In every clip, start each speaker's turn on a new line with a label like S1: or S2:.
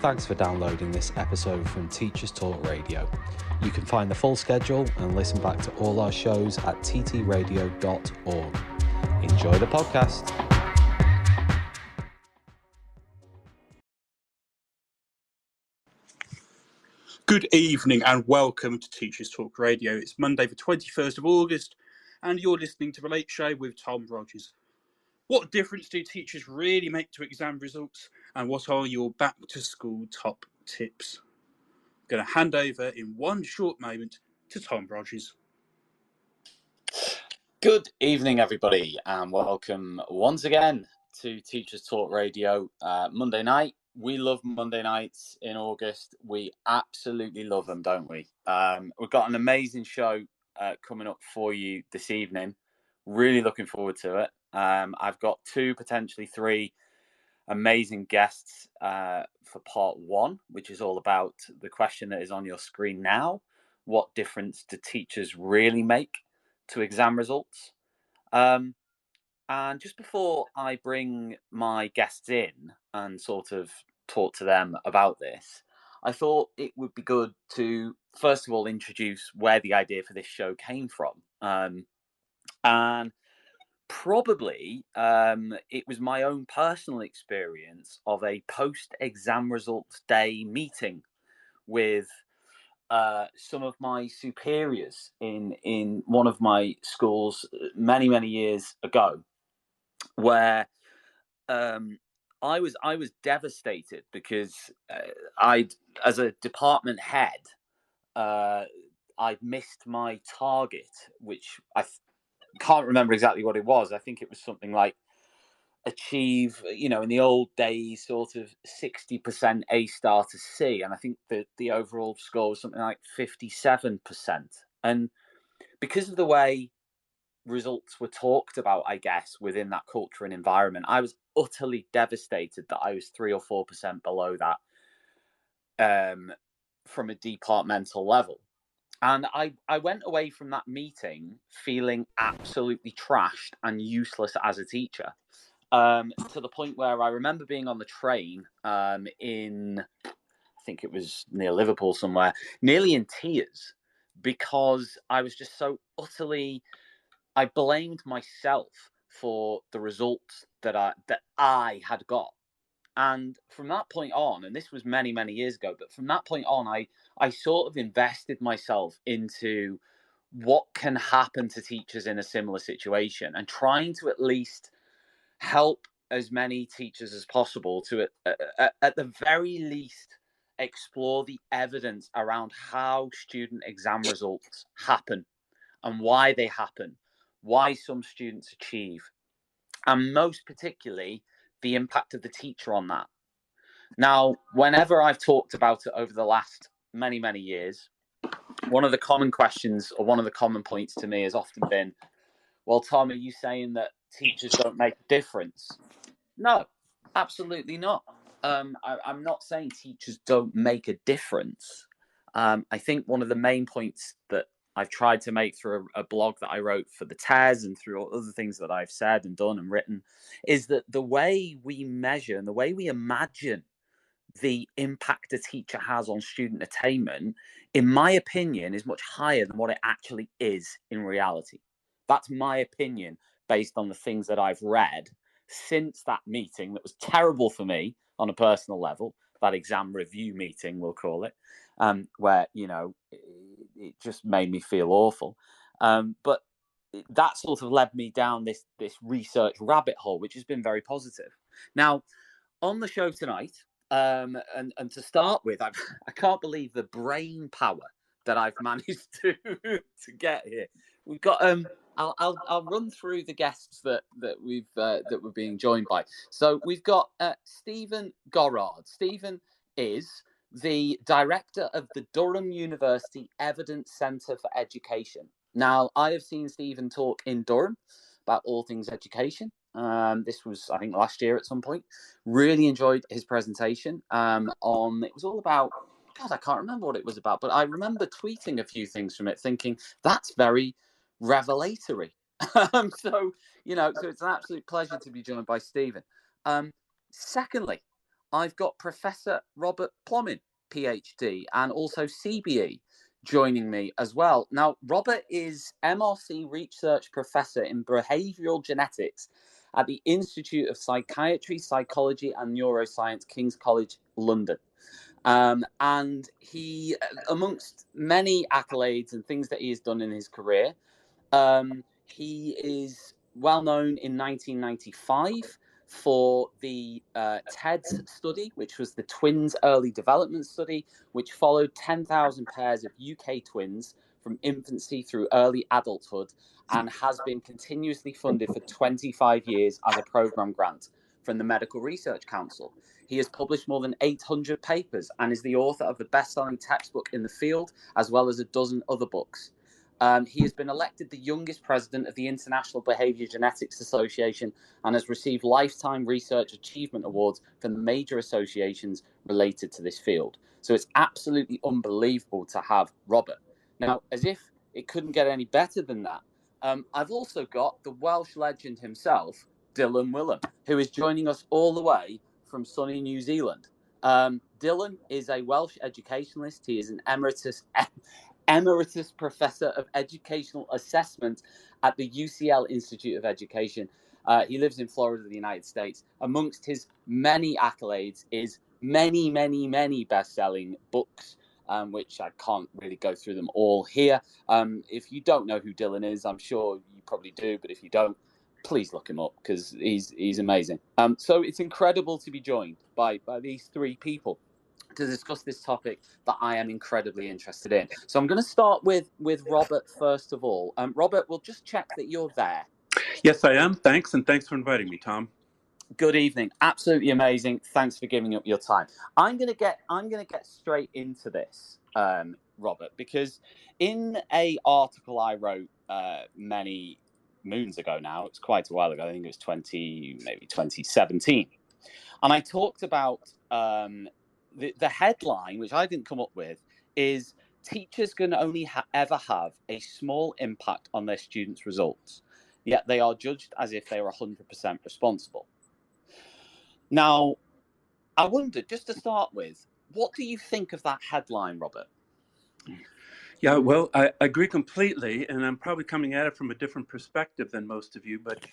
S1: Thanks for downloading this episode from Teachers Talk Radio. You can find the full schedule and listen back to all our shows at ttradio.org. Enjoy the podcast.
S2: Good evening and welcome to Teachers Talk Radio. It's Monday the 21st of August and you're listening to The Late Show with Tom Rogers. What difference do teachers really make to exam results, and what are your back to school top tips? I'm going to hand over in one short moment to Tom Rogers.
S3: Good evening, everybody, and welcome once again to Teachers Talk Radio. Monday night. We love Monday nights in August. We absolutely love them, don't we? We've got an amazing show coming up for you this evening. Really looking forward to it. I've got two, potentially three amazing guests for part one, which is all about the question that is on your screen now. What difference do teachers really make to exam results? And just before I bring my guests in and sort of talk to them about this, I thought it would be good to, first of all, introduce where the idea for this show came from. And probably it was my own personal experience of a post-exam results day meeting with some of my superiors in one of my schools many years ago, where I was devastated because as a department head, I'd missed my target, which I can't remember exactly what it was. I think it was something like achieve, in the old days, sort of 60% A star to C, and I think that the overall score was something like 57%. And because of the way results were talked about, I guess, within that culture and environment, I was utterly devastated that I was 3 or 4% below that from a departmental level. And I went away from that meeting feeling absolutely trashed and useless as a teacher, to the point where I remember being on the train in, I think it was near Liverpool somewhere, nearly in tears, because I was just so utterly, I blamed myself for the results that I had got. And from that point on, and this was many years ago, but from that point on, I sort of invested myself into what can happen to teachers in a similar situation, and trying to at least help as many teachers as possible to, at the very least, explore the evidence around how student exam results happen and why they happen, why some students achieve, and most particularly, the impact of the teacher on that. Now, whenever I've talked about it over the last many years, one of the common questions or one of the common points to me has often been, well, Tom, are you saying that teachers don't make a difference? No, absolutely not. I'm not saying teachers don't make a difference. I think one of the main points that I've tried to make through a blog that I wrote for the TES and through other things that I've said and done and written is that the way we measure and the way we imagine the impact a teacher has on student attainment, in my opinion, is much higher than what it actually is in reality. That's my opinion based on the things that I've read since that meeting that was terrible for me on a personal level, that exam review meeting, we'll call it, where, it just made me feel awful. But that sort of led me down this research rabbit hole, which has been very positive. Now, on the show tonight, and to start with, I can't believe the brain power that I've managed to get here. We've got I'll run through the guests that we're being joined by. So we've got Stephen Gorard. Stephen is the director of the Durham University Evidence Centre for Education. Now, I have seen Stephen talk in Durham about all things education. This was, I think, last year at some point. Really enjoyed his presentation it was all about, God, I can't remember what it was about, but I remember tweeting a few things from it thinking, that's very revelatory. So it's an absolute pleasure to be joined by Stephen. Secondly, I've got Professor Robert Plomin, PhD, and also CBE joining me as well. Now, Robert is MRC Research Professor in Behavioural Genetics at the Institute of Psychiatry, Psychology and Neuroscience, King's College, London. And he, amongst many accolades and things that he has done in his career, he is well known in 1995 for the TEDS study, which was the Twins Early Development Study, which followed 10,000 pairs of UK twins from infancy through early adulthood and has been continuously funded for 25 years as a program grant from the Medical Research Council. He has published more than 800 papers and is the author of the best-selling textbook in the field, as well as a dozen other books. He has been elected the youngest president of the International Behavior Genetics Association and has received lifetime research achievement awards from the major associations related to this field. So it's absolutely unbelievable to have Robert. Now, as if it couldn't get any better than that, I've also got the Welsh legend himself, Dylan Wiliam, who is joining us all the way from sunny New Zealand. Dylan is a Welsh educationalist. He is an emeritus professor of educational assessment at the UCL Institute of Education. He lives in Florida, the United States. Amongst his many accolades is many best-selling books, which I can't really go through them all here. If you don't know who Dylan is, I'm sure you probably do, but if you don't, please look him up because he's amazing. So it's incredible to be joined by these three people to discuss this topic that I am incredibly interested in. So I'm going to start with Robert first of all. Robert, we'll just check that you're there.
S2: Yes, I am. Thanks, and thanks for inviting me, Tom.
S3: Good evening. Absolutely amazing. Thanks for giving up your time. I'm going to get straight into this, Robert, because in a article I wrote many moons ago now, it's quite a while ago, I think it was 2017, and I talked about the headline, which I didn't come up with, is teachers can only ever have a small impact on their students' results, yet they are judged as if they are 100% responsible. Now, I wondered, just to start with, what do you think of that headline, Robert?
S2: Yeah, well, I agree completely, and I'm probably coming at it from a different perspective than most of you, but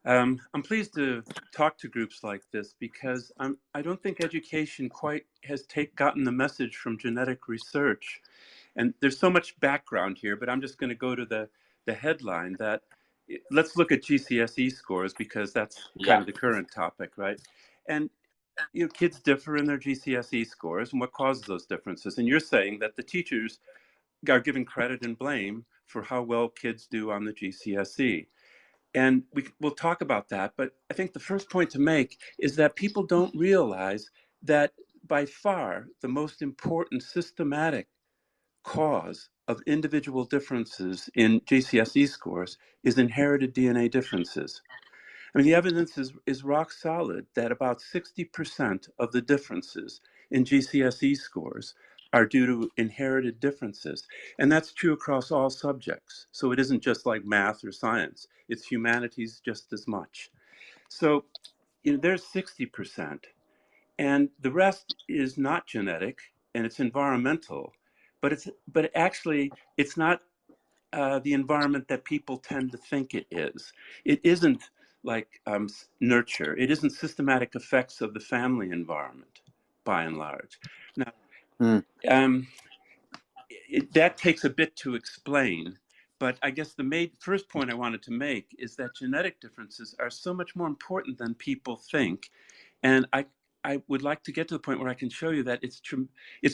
S2: I'm pleased to talk to groups like this because I don't think education quite has gotten the message from genetic research. And there's so much background here, but I'm just going to go to the headline that let's look at GCSE scores because that's kind of the current topic, right? And kids differ in their GCSE scores, and what causes those differences? And you're saying that the teachers are given credit and blame for how well kids do on the GCSE. And we'll talk about that, but I think the first point to make is that people don't realize that by far the most important systematic cause of individual differences in GCSE scores is inherited DNA differences. I mean, the evidence is rock solid that about 60% of the differences in GCSE scores are due to inherited differences. And that's true across all subjects. So it isn't just like math or science, it's humanities just as much. So there's 60%. And the rest is not genetic and it's environmental, but actually it's not the environment that people tend to think it is. It isn't like nurture. It isn't systematic effects of the family environment, by and large. Now, that takes a bit to explain, but I guess the first point I wanted to make is that genetic differences are so much more important than people think, and I would like to get to the point where I can show you that it's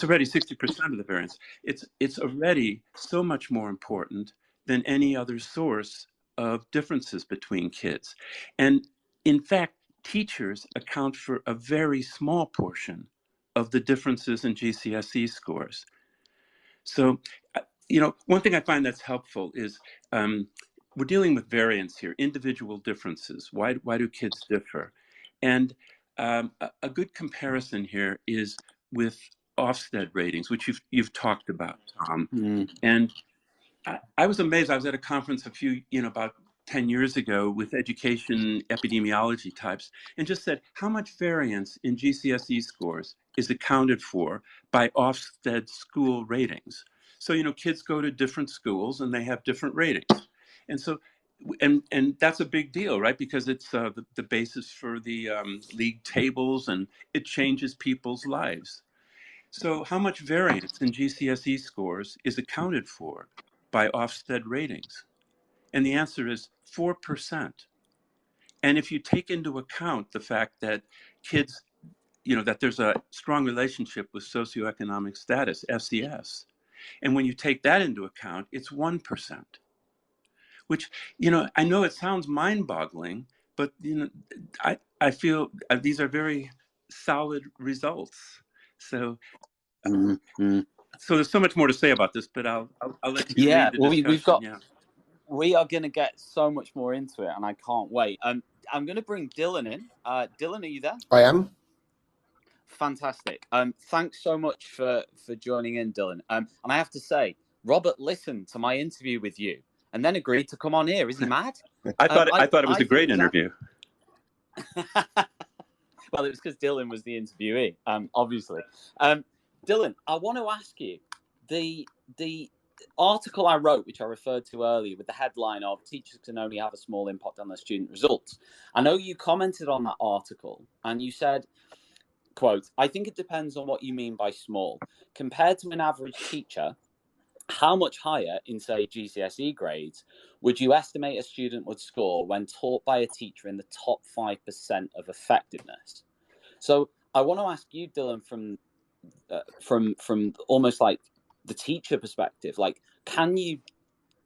S2: already 60% of the variance. It's already so much more important than any other source of differences between kids. And in fact, teachers account for a very small portion of the differences in GCSE scores. So, one thing I find that's helpful is we're dealing with variance here, individual differences. Why do kids differ? And a good comparison here is with Ofsted ratings, which you've talked about, Tom. And I was amazed. I was at a conference about
S4: 10 years ago with education epidemiology types and just said how much variance in GCSE scores is accounted for by Ofsted school ratings. So, kids go to different schools and they have different ratings. And so, and that's a big deal, right? Because it's the basis for the league tables, and it changes people's lives. So how much variance in GCSE scores is accounted for by Ofsted ratings? And the answer is 4%. And if you take into account the fact that kids, that there's a strong relationship with socioeconomic status, SES, and when you take that into account, it's 1%. Which, I know it sounds mind-boggling, but, I feel these are very solid results. So, so there's so much more to say about this, but I'll let you lead the discussion.
S3: We are going to get so much more into it, and I can't wait. I'm going to bring Dylan in. Dylan, are you there?
S5: I am.
S3: Fantastic. Thanks so much for joining in, Dylan. And I have to say, Robert listened to my interview with you and then agreed to come on here. Is he mad?
S4: I thought it was a great interview.
S3: Well, it was because Dylan was the interviewee, obviously. Dylan, I want to ask you, the article I wrote, which I referred to earlier, with the headline of "Teachers can only have a small impact on their student results." I know you commented on that article and you said, quote, "I think it depends on what you mean by small. Compared to an average teacher, how much higher in, say, GCSE grades would you estimate a student would score when taught by a teacher in the top 5% of effectiveness?" So I want to ask you, Dylan, from almost like the teacher perspective, like, can you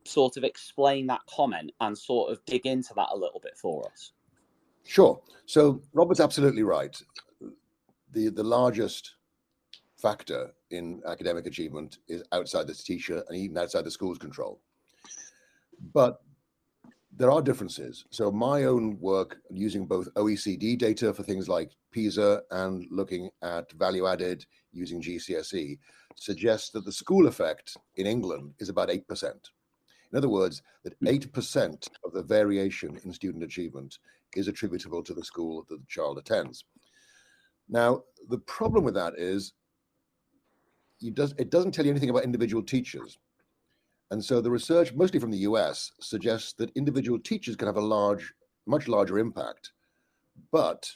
S3: sort of explain that comment and sort of dig into that a little bit for us?
S5: Sure. So Robert's absolutely right. The largest factor in academic achievement is outside the teacher and even outside the school's control. But there are differences. So my own work using both OECD data for things like PISA and looking at value added using GCSE suggests that the school effect in England is about 8%. In other words, that 8% of the variation in student achievement is attributable to the school that the child attends. Now, the problem with that is it doesn't tell you anything about individual teachers. And so the research, mostly from the US, suggests that individual teachers can have a much larger impact. But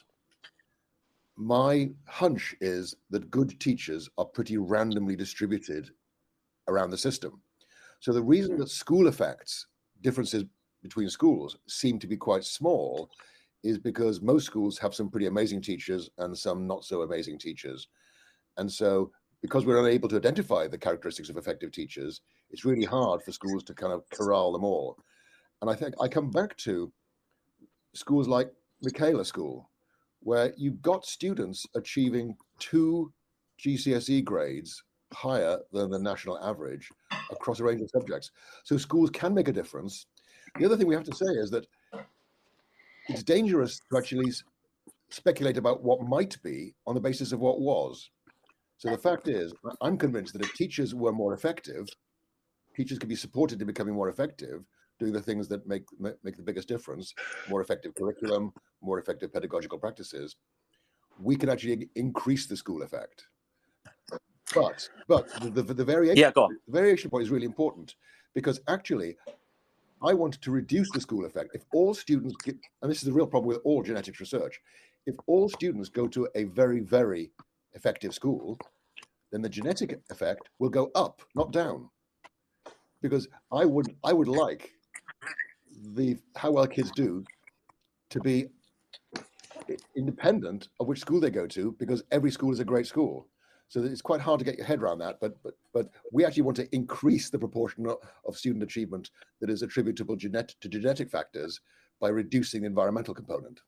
S5: my hunch is that good teachers are pretty randomly distributed around the system. So the reason that school effects, differences between schools, seem to be quite small is because most schools have some pretty amazing teachers and some not so amazing teachers. And so because we're unable to identify the characteristics of effective teachers, it's really hard for schools to kind of corral them all. And I think I come back to schools like Michaela School, where you've got students achieving 2 GCSE grades higher than the national average across a range of subjects. So schools can make a difference. The other thing we have to say is that it's dangerous to actually speculate about what might be on the basis of what was. So the fact is, I'm convinced that if teachers were more effective, teachers could be supported in becoming more effective, doing the things that make the biggest difference, more effective curriculum, more effective pedagogical practices, we can actually increase the school effect. But the variation, the variation point is really important, because actually, I want to reduce the school effect. If all students get, and this is the real problem with all genetics research, if all students go to a very, very effective school, then the genetic effect will go up, not down. Because I would like how well kids do to be independent of which school they go to, because every school is a great school. So it's quite hard to get your head around that, but we actually want to increase the proportion of student achievement that is attributable to genetic factors by reducing the environmental component.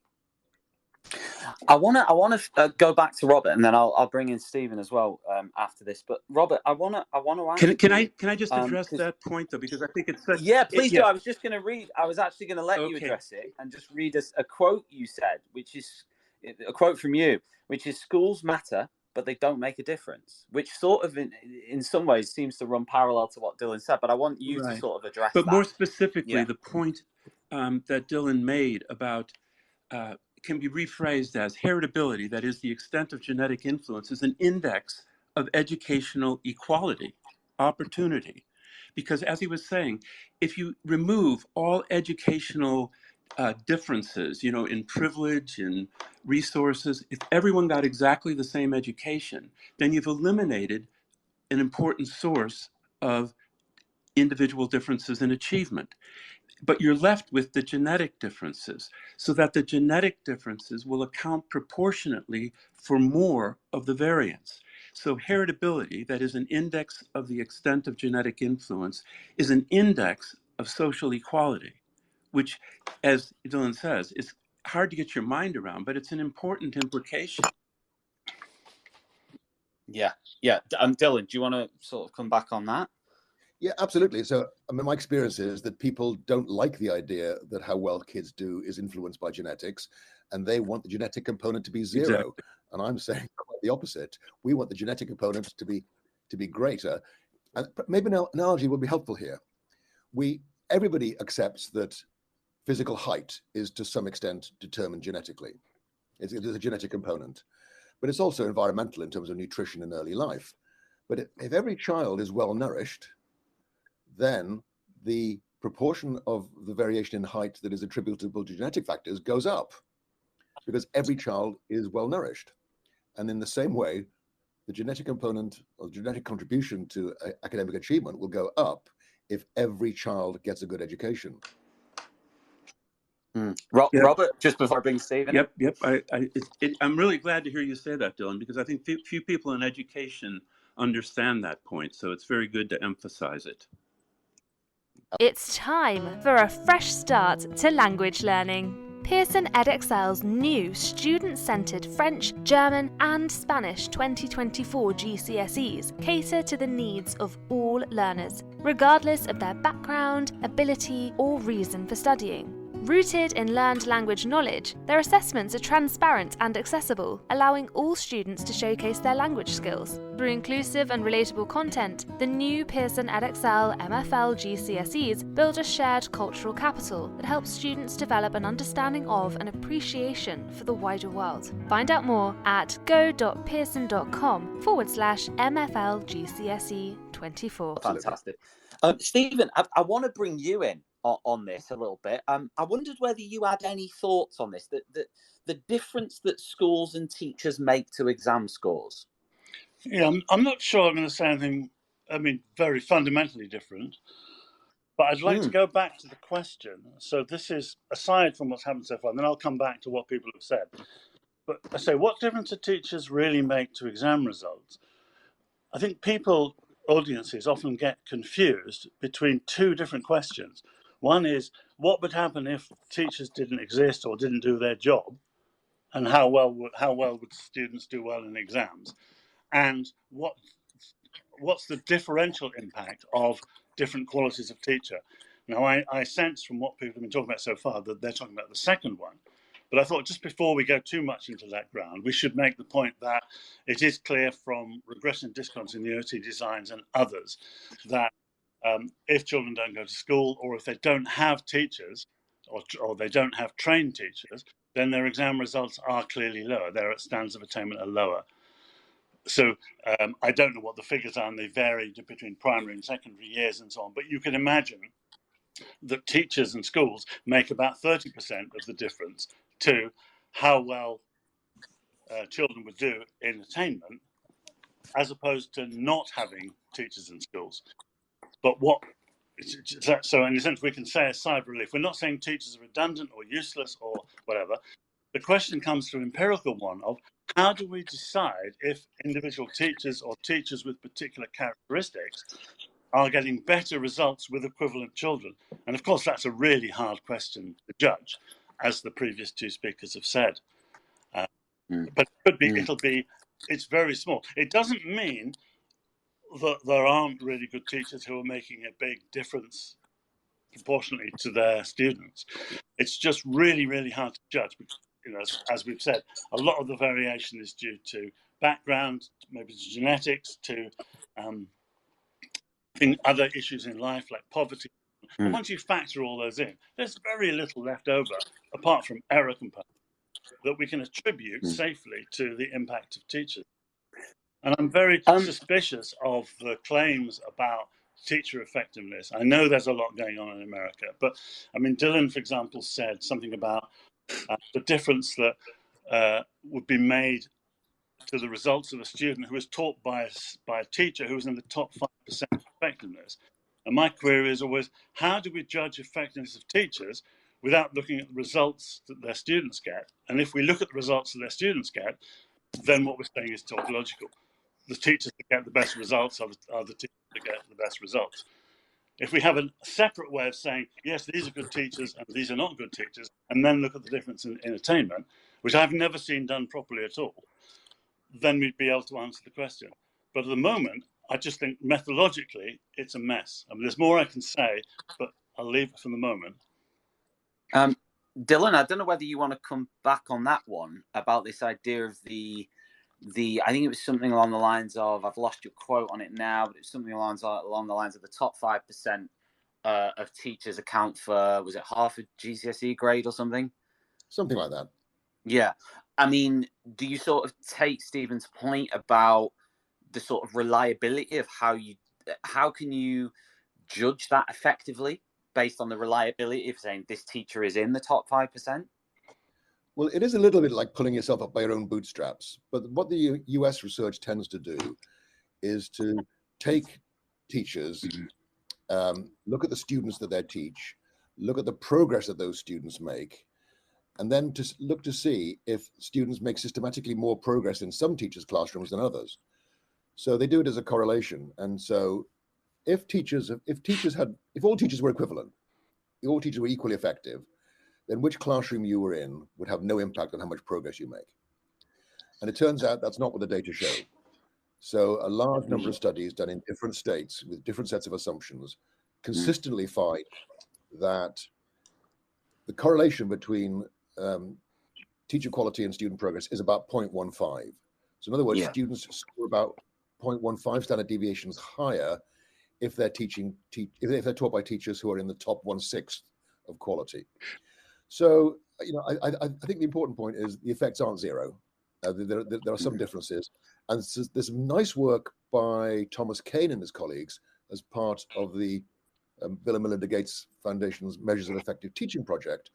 S3: I want to go back to Robert, and then I'll bring in Stephen as well after this. But Robert, I want to ask.
S4: Can I just address that point though, because I think it's such.
S3: Yeah, please do. I was just going to read. I was actually going to let you address it and just read us a quote you said, which is a quote from you, which is "Schools matter, but they don't make a difference," which sort of in some ways seems to run parallel to what Dylan said. But I want you to sort of address that.
S4: But more specifically, the point that Dylan made about can be rephrased as heritability, that is, the extent of genetic influence, is an index of educational equality, opportunity. Because as he was saying, if you remove all educational differences, in privilege and resources, if everyone got exactly the same education, then you've eliminated an important source of individual differences in achievement. But you're left with the genetic differences, so that the genetic differences will account proportionately for more of the variance. So heritability, that is an index of the extent of genetic influence, is an index of social equality, which, as Dylan says, is hard to get your mind around, but it's an important implication.
S3: Yeah. Dylan, do you want to sort of come back on that?
S5: Yeah, absolutely. So, I mean, my experience is that people don't like the idea that how well kids do is influenced by genetics, and they want the genetic component to be zero.
S4: Exactly.
S5: And I'm saying quite the opposite. We want the genetic component to be greater. And maybe an analogy would be helpful here. Everybody accepts that physical height is to some extent determined genetically. There's a genetic component, but it's also environmental in terms of nutrition in early life. But if every child is well nourished, then the proportion of the variation in height that is attributable to genetic factors goes up, because every child is well nourished. And in the same way, the genetic component or genetic contribution to academic achievement will go up if every child gets a good education.
S3: Robert, just before I bring Stephen.
S4: Yep. I'm really glad to hear you say that, Dylan, because I think few people in education understand that point. So it's very good to emphasize it.
S6: It's time for a fresh start to language learning. Pearson Edexcel's new student-centred French, German and Spanish 2024 GCSEs cater to the needs of all learners, regardless of their background, ability or reason for studying. Rooted in learned language knowledge, their assessments are transparent and accessible, allowing all students to showcase their language skills. Through inclusive and relatable content, the new Pearson Edexcel MFL GCSEs build a shared cultural capital that helps students develop an understanding of and appreciation for the wider world. Find out more at go.pearson.com/MFL GCSE 24.
S3: Fantastic. Stephen, I want to bring you in on this a little bit. I wondered whether you had any thoughts on this, the difference that schools and teachers make to exam scores.
S7: Yeah, I'm not sure I'm going to say anything, very fundamentally different, but I'd like to go back to the question. So this is aside from what's happened so far, and then I'll come back to what people have said. But I say, what difference do teachers really make to exam results? I think audiences often get confused between two different questions. One is, what would happen if teachers didn't exist or didn't do their job, and how well would students do well in exams? And what's the differential impact of different qualities of teacher? Now, I sense from what people have been talking about so far that they're talking about the second one. But I thought just before we go too much into that ground, we should make the point that it is clear from regression discontinuity designs and others that if children don't go to school, or if they don't have teachers, or they don't have trained teachers, then their exam results are clearly lower. Their standards of attainment are lower. So I don't know what the figures are, and they vary between primary and secondary years and so on. But you can imagine that teachers and schools make about 30% of the difference to how well children would do in attainment, as opposed to not having teachers in schools. But so in a sense, we can say aside relief. We're not saying teachers are redundant or useless or whatever. The question comes to an empirical one of how do we decide if individual teachers or teachers with particular characteristics are getting better results with equivalent children? And of course, that's a really hard question to judge, as the previous two speakers have said. But it's very small. It doesn't mean that there aren't really good teachers who are making a big difference proportionately to their students. It's just really, really hard to judge because, as we've said, a lot of the variation is due to background, maybe to genetics, to other issues in life like poverty, And once you factor all those in, there's very little left over, apart from error components, that we can attribute safely to the impact of teachers. And I'm very suspicious of the claims about teacher effectiveness. I know there's a lot going on in America, but I mean, Dylan, for example, said something about the difference that would be made to the results of a student who was taught by a teacher who was in the top 5% effectiveness. And my query is always, how do we judge effectiveness of teachers without looking at the results that their students get? And if we look at the results that their students get, then what we're saying is tautological. The teachers that get the best results are the teachers that get the best results. If we have a separate way of saying, yes, these are good teachers and these are not good teachers, and then look at the difference in attainment, which I've never seen done properly at all, then we'd be able to answer the question. But at the moment, I just think methodologically, it's a mess. I mean, there's more I can say, but I'll leave it for the moment.
S3: Dylan, I don't know whether you want to come back on that one about this idea of the I think it was something along the lines of, I've lost your quote on it now, but it's something along the lines of the top 5% of teachers account for, was it half a GCSE grade or something?
S5: Something like that.
S3: Yeah. I mean, do you sort of take Stephen's point about the sort of reliability of how can you judge that effectively based on the reliability of saying this teacher is in the top 5%?
S5: Well, it is a little bit like pulling yourself up by your own bootstraps. But what the US research tends to do is to take teachers, look at the students that they teach, look at the progress that those students make, and then to look to see if students make systematically more progress in some teachers' classrooms than others. So they do it as a correlation. And so if all teachers were equivalent, if all teachers were equally effective, then which classroom you were in would have no impact on how much progress you make. And it turns out that's not what the data show. So a large number of studies done in different states with different sets of assumptions consistently find that the correlation between teacher quality and student progress is about 0.15. So in other words, students score about 0.15 standard deviations higher if they're if they're taught by teachers who are in the top 1/6 of quality. So, I think the important point is the effects aren't zero. There are some differences. And there's some nice work by Thomas Kane and his colleagues as part of the Bill and Melinda Gates Foundation's Measures of Effective Teaching project,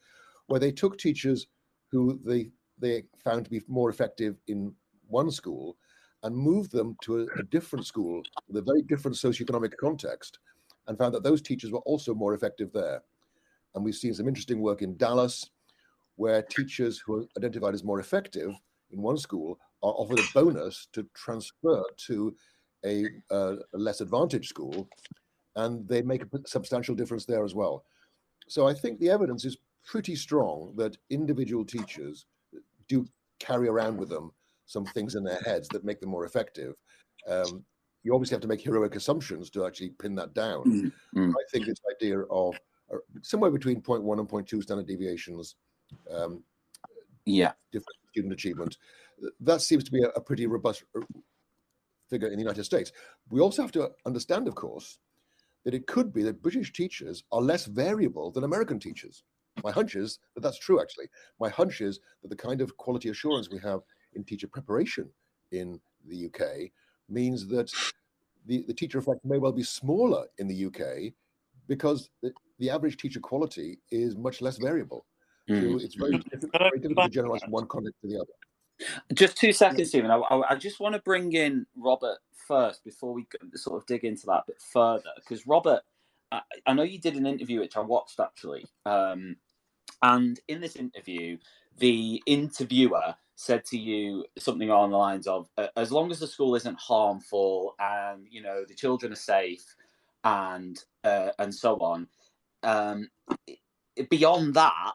S5: where they took teachers who they found to be more effective in one school and moved them to a different school with a very different socioeconomic context, and found that those teachers were also more effective there. And we've seen some interesting work in Dallas, where teachers who are identified as more effective in one school are offered a bonus to transfer to a less advantaged school, and they make a substantial difference there as well. So I think the evidence is pretty strong that individual teachers do carry around with them some things in their heads that make them more effective. You obviously have to make heroic assumptions to actually pin that down. I think this idea of somewhere between 0.1 and 0.2 standard deviations, different student achievement, that seems to be a pretty robust figure in the United States. We also have to understand, of course, that it could be that British teachers are less variable than American teachers. My hunch is that that's true, actually. My hunch is that the kind of quality assurance we have in teacher preparation in the UK means that the teacher effect may well be smaller in the UK because the average teacher quality is much less variable. So it's very difficult to generalize from one context to the other.
S3: Just 2 seconds, Stephen. I just want to bring in Robert first before we sort of dig into that a bit further. Because Robert, I know you did an interview which I watched actually. And in this interview, the interviewer said to you something along the lines of, as long as the school isn't harmful and, the children are safe and so on, beyond that,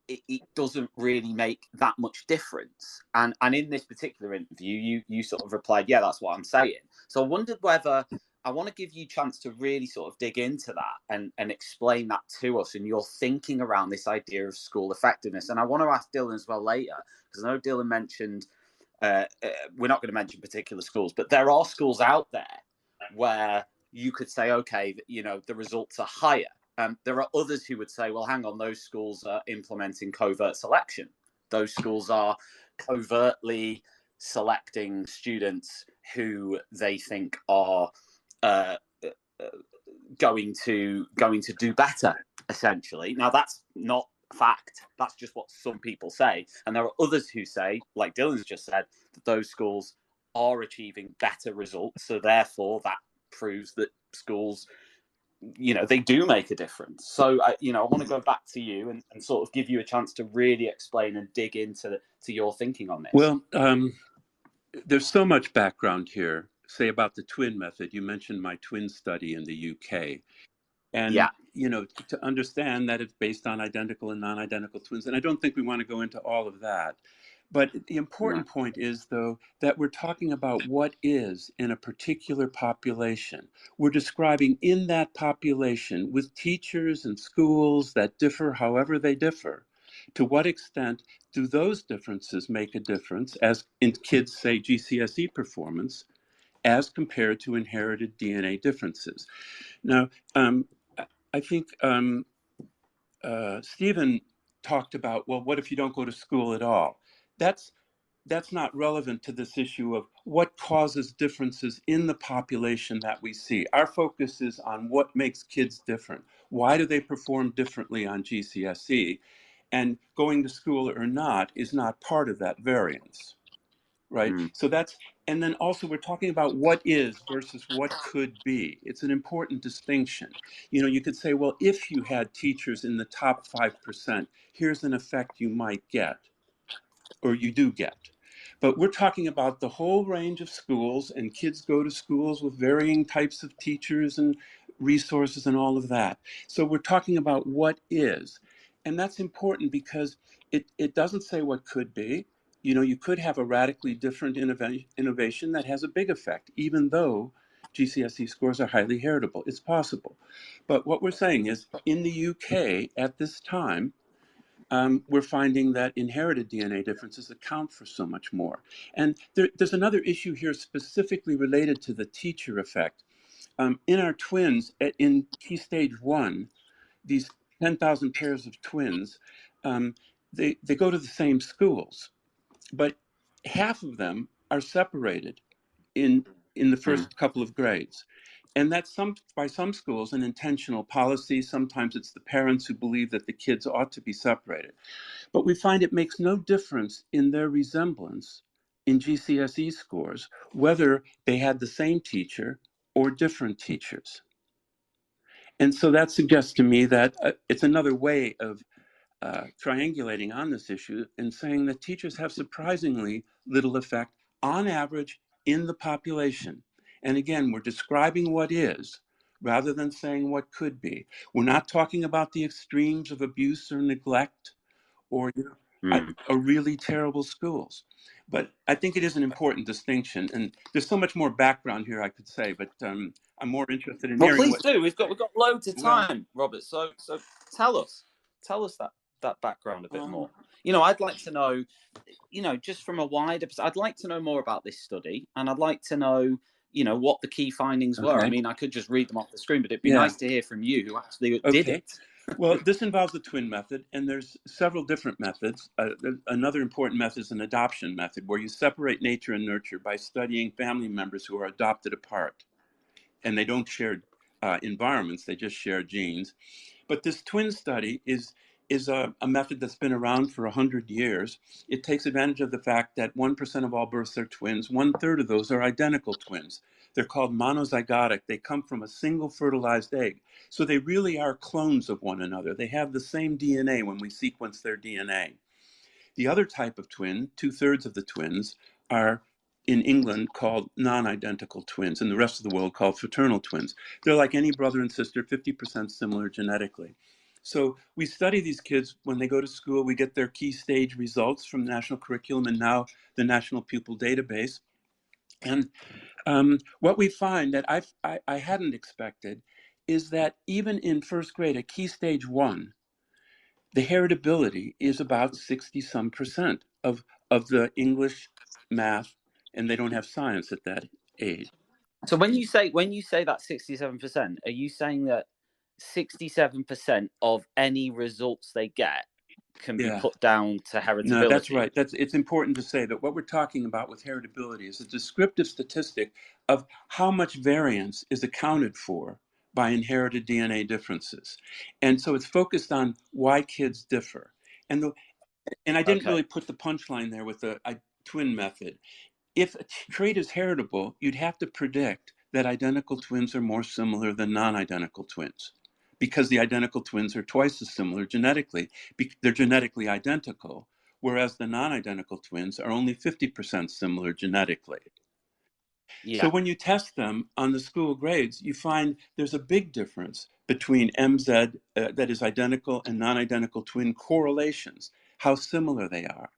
S3: it doesn't really make that much difference. And in this particular interview, you sort of replied, yeah, that's what I'm saying. So I wondered whether, I want to give you a chance to really sort of dig into that and explain that to us and your thinking around this idea of school effectiveness. And I want to ask Dylan as well later, because I know Dylan mentioned, we're not going to mention particular schools, but there are schools out there where you could say, okay, the results are higher There are others who would say, well, hang on, those schools are implementing covert selection. Those schools are covertly selecting students who they think are going to do better, essentially. Now, that's not fact. That's just what some people say. And there are others who say, like Dylan's just said, that those schools are achieving better results. So therefore, that proves that schools, they do make a difference. So, I want to go back to you and sort of give you a chance to really explain and dig into your thinking on this.
S4: Well, there's so much background here, say about the twin method. You mentioned my twin study in the UK. And, to understand that it's based on identical and non-identical twins. And I don't think we want to go into all of that. But the important point is, though, that we're talking about what is in a particular population. We're describing in that population with teachers and schools that differ however they differ. To what extent do those differences make a difference, as in kids, say, GCSE performance, as compared to inherited DNA differences? Now, I think Stephen talked about, well, what if you don't go to school at all? That's not relevant to this issue of what causes differences in the population that we see. Our focus is on what makes kids different. Why do they perform differently on GCSE? And going to school or not is not part of that variance, right? So and then also we're talking about what is versus what could be. It's an important distinction. You could say, well, if you had teachers in the top 5%, here's an effect you might get, or you do get. But we're talking about the whole range of schools, and kids go to schools with varying types of teachers and resources and all of that. So we're talking about what is. And that's important because it doesn't say what could be. You could have a radically different innovation that has a big effect, even though GCSE scores are highly heritable. It's possible. But what we're saying is, in the UK at this time, we're finding that inherited DNA differences account for so much more. And there's another issue here specifically related to the teacher effect. In our twins, in key stage 1, these 10,000 pairs of twins, they go to the same schools, but half of them are separated in the first couple of grades. And that's by some schools an intentional policy. Sometimes it's the parents who believe that the kids ought to be separated. But we find it makes no difference in their resemblance in GCSE scores, whether they had the same teacher or different teachers. And so that suggests to me that it's another way of triangulating on this issue and saying that teachers have surprisingly little effect on average in the population. And again, we're describing what is rather than saying what could be. We're not talking about the extremes of abuse or neglect or really terrible schools. But I think it is an important distinction, and there's so much more background here I could say, but I'm more interested in hearing.
S3: Please do. We've got loads of time, Robert. So tell us that background a bit more. I'd like to know, just from a wider perspective, I'd like to know more about this study, and I'd like to know, what the key findings were. I mean, I could just read them off the screen, but it'd be nice to hear from you who actually did it.
S4: Well, this involves the twin method, and there's several different methods. Another important method is an adoption method, where you separate nature and nurture by studying family members who are adopted apart. And they don't share environments, they just share genes. But this twin study is a method that's been around for 100 years. It takes advantage of the fact that 1% of all births are twins. 1/3 of those are identical twins. They're called monozygotic. They come from a single fertilized egg. So they really are clones of one another. They have the same DNA when we sequence their DNA. The other type of twin, 2/3 of the twins, are in England called non-identical twins, and the rest of the world called fraternal twins. They're like any brother and sister, 50% similar genetically. So we study these kids when they go to school. We get their key stage results from the national curriculum and now the National Pupil Database. And what we find that I hadn't expected is that even in first grade, at key stage 1, the heritability is about 60-some% of the English, math, and they don't have science at that age.
S3: So when you say that 67%, are you saying that 67% of any results they get can be
S4: Yeah.
S3: put down to heritability.
S4: No, that's right. It's important to say that what we're talking about with heritability is a descriptive statistic of how much variance is accounted for by inherited DNA differences. And so it's focused on why kids differ. And I didn't
S3: Okay.
S4: really put the punchline there with the twin method. If a trait is heritable, you'd have to predict that identical twins are more similar than non-identical twins, because the identical twins are twice as similar genetically. They're genetically identical, whereas the non-identical twins are only 50% similar genetically.
S3: Yeah.
S4: So when you test them on the school grades, you find there's a big difference between MZ, that is identical, and non-identical twin correlations, how similar they are.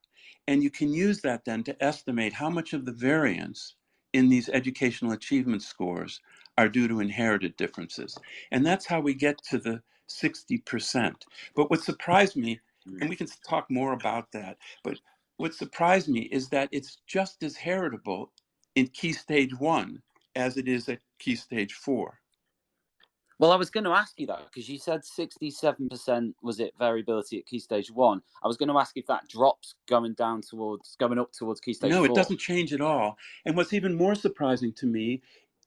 S4: And you can use that then to estimate how much of the variance in these educational achievement scores are due to inherited differences. And that's how we get to the 60%. But what surprised me, and we can talk more about that, but what surprised me is that it's just as heritable in key stage 1 as it is at key stage 4.
S3: Well, I was going to ask you that because you said 67% was it variability at key stage 1. I was going to ask if that drops going up towards key stage 4.
S4: No, it doesn't change at all. And what's even more surprising to me,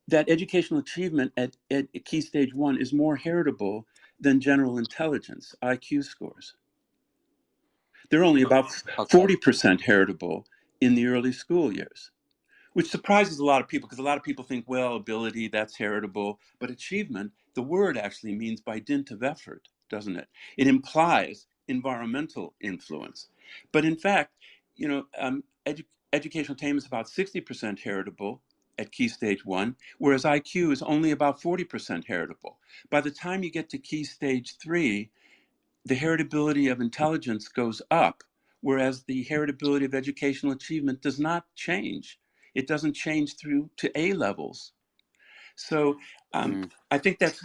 S4: that educational achievement at key stage 1 is more heritable than general intelligence, IQ scores. They're only about 40% heritable in the early school years, which surprises a lot of people, because a lot of people think, well, ability, that's heritable. But achievement, the word actually means by dint of effort, doesn't it? It implies environmental influence. But in fact, educational attainment is about 60% heritable at key stage 1, whereas IQ is only about 40% heritable. By the time you get to key stage 3, the heritability of intelligence goes up, whereas the heritability of educational achievement does not change. It doesn't change through to A levels. So I think that's...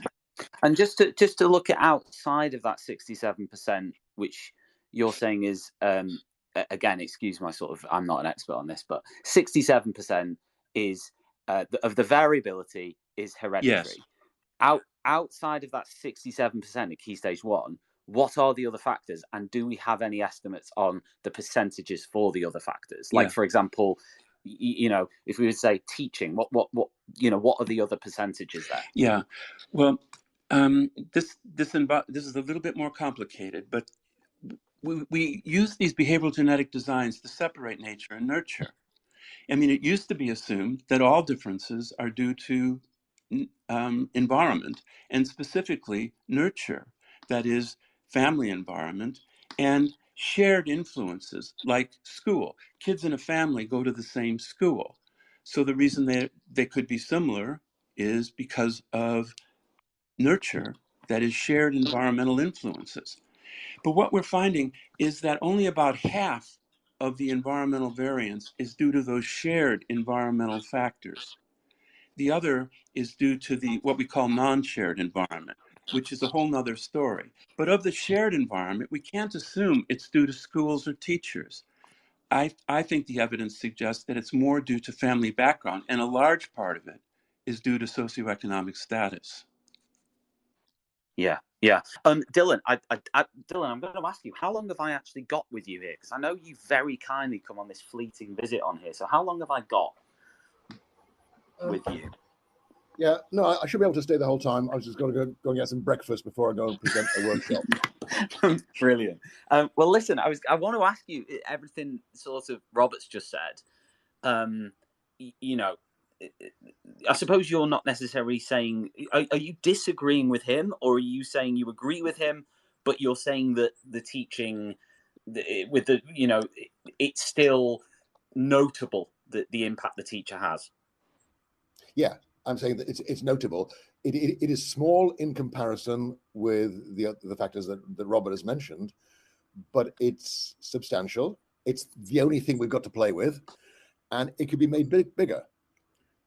S3: And just to look at outside of that 67%, which you're saying is, again, excuse my I'm not an expert on this, but 67% is of the variability is hereditary.
S4: Yes.
S3: Outside of that 67% at key stage 1, what are the other factors, and do we have any estimates on the percentages for the other factors? Like, for example, if we would say teaching, what are the other percentages there?
S4: Yeah, well, this is a little bit more complicated, but we use these behavioral genetic designs to separate nature and nurture. I mean, it used to be assumed that all differences are due to environment, and specifically nurture, that is, family environment, and shared influences like school. Kids in a family go to the same school. So the reason they could be similar is because of nurture, that is, shared environmental influences. But what we're finding is that only about half of the environmental variance is due to those shared environmental factors. The other is due to what we call non-shared environment, which is a whole nother story. But of the shared environment, we can't assume it's due to schools or teachers. I think the evidence suggests that it's more due to family background, and a large part of it is due to socioeconomic status.
S3: Yeah. Dylan, Dylan, I'm going to ask you, how long have I actually got with you here? Because I know you very kindly come on this fleeting visit on here. So how long have I got with you?
S5: Yeah, no, I should be able to stay the whole time. I was just going to go and get some breakfast before I go and present a workshop.
S3: Brilliant. Well, listen, I want to ask you everything sort of Robert's just said. I suppose you're not necessarily saying, are you disagreeing with him, or are you saying you agree with him, but you're saying that the teaching with the, it's still notable, the impact the teacher has?
S5: Yeah, I'm saying that it's notable. It is small in comparison with the factors that Robert has mentioned, but it's substantial. It's the only thing we've got to play with, and it could be made bigger.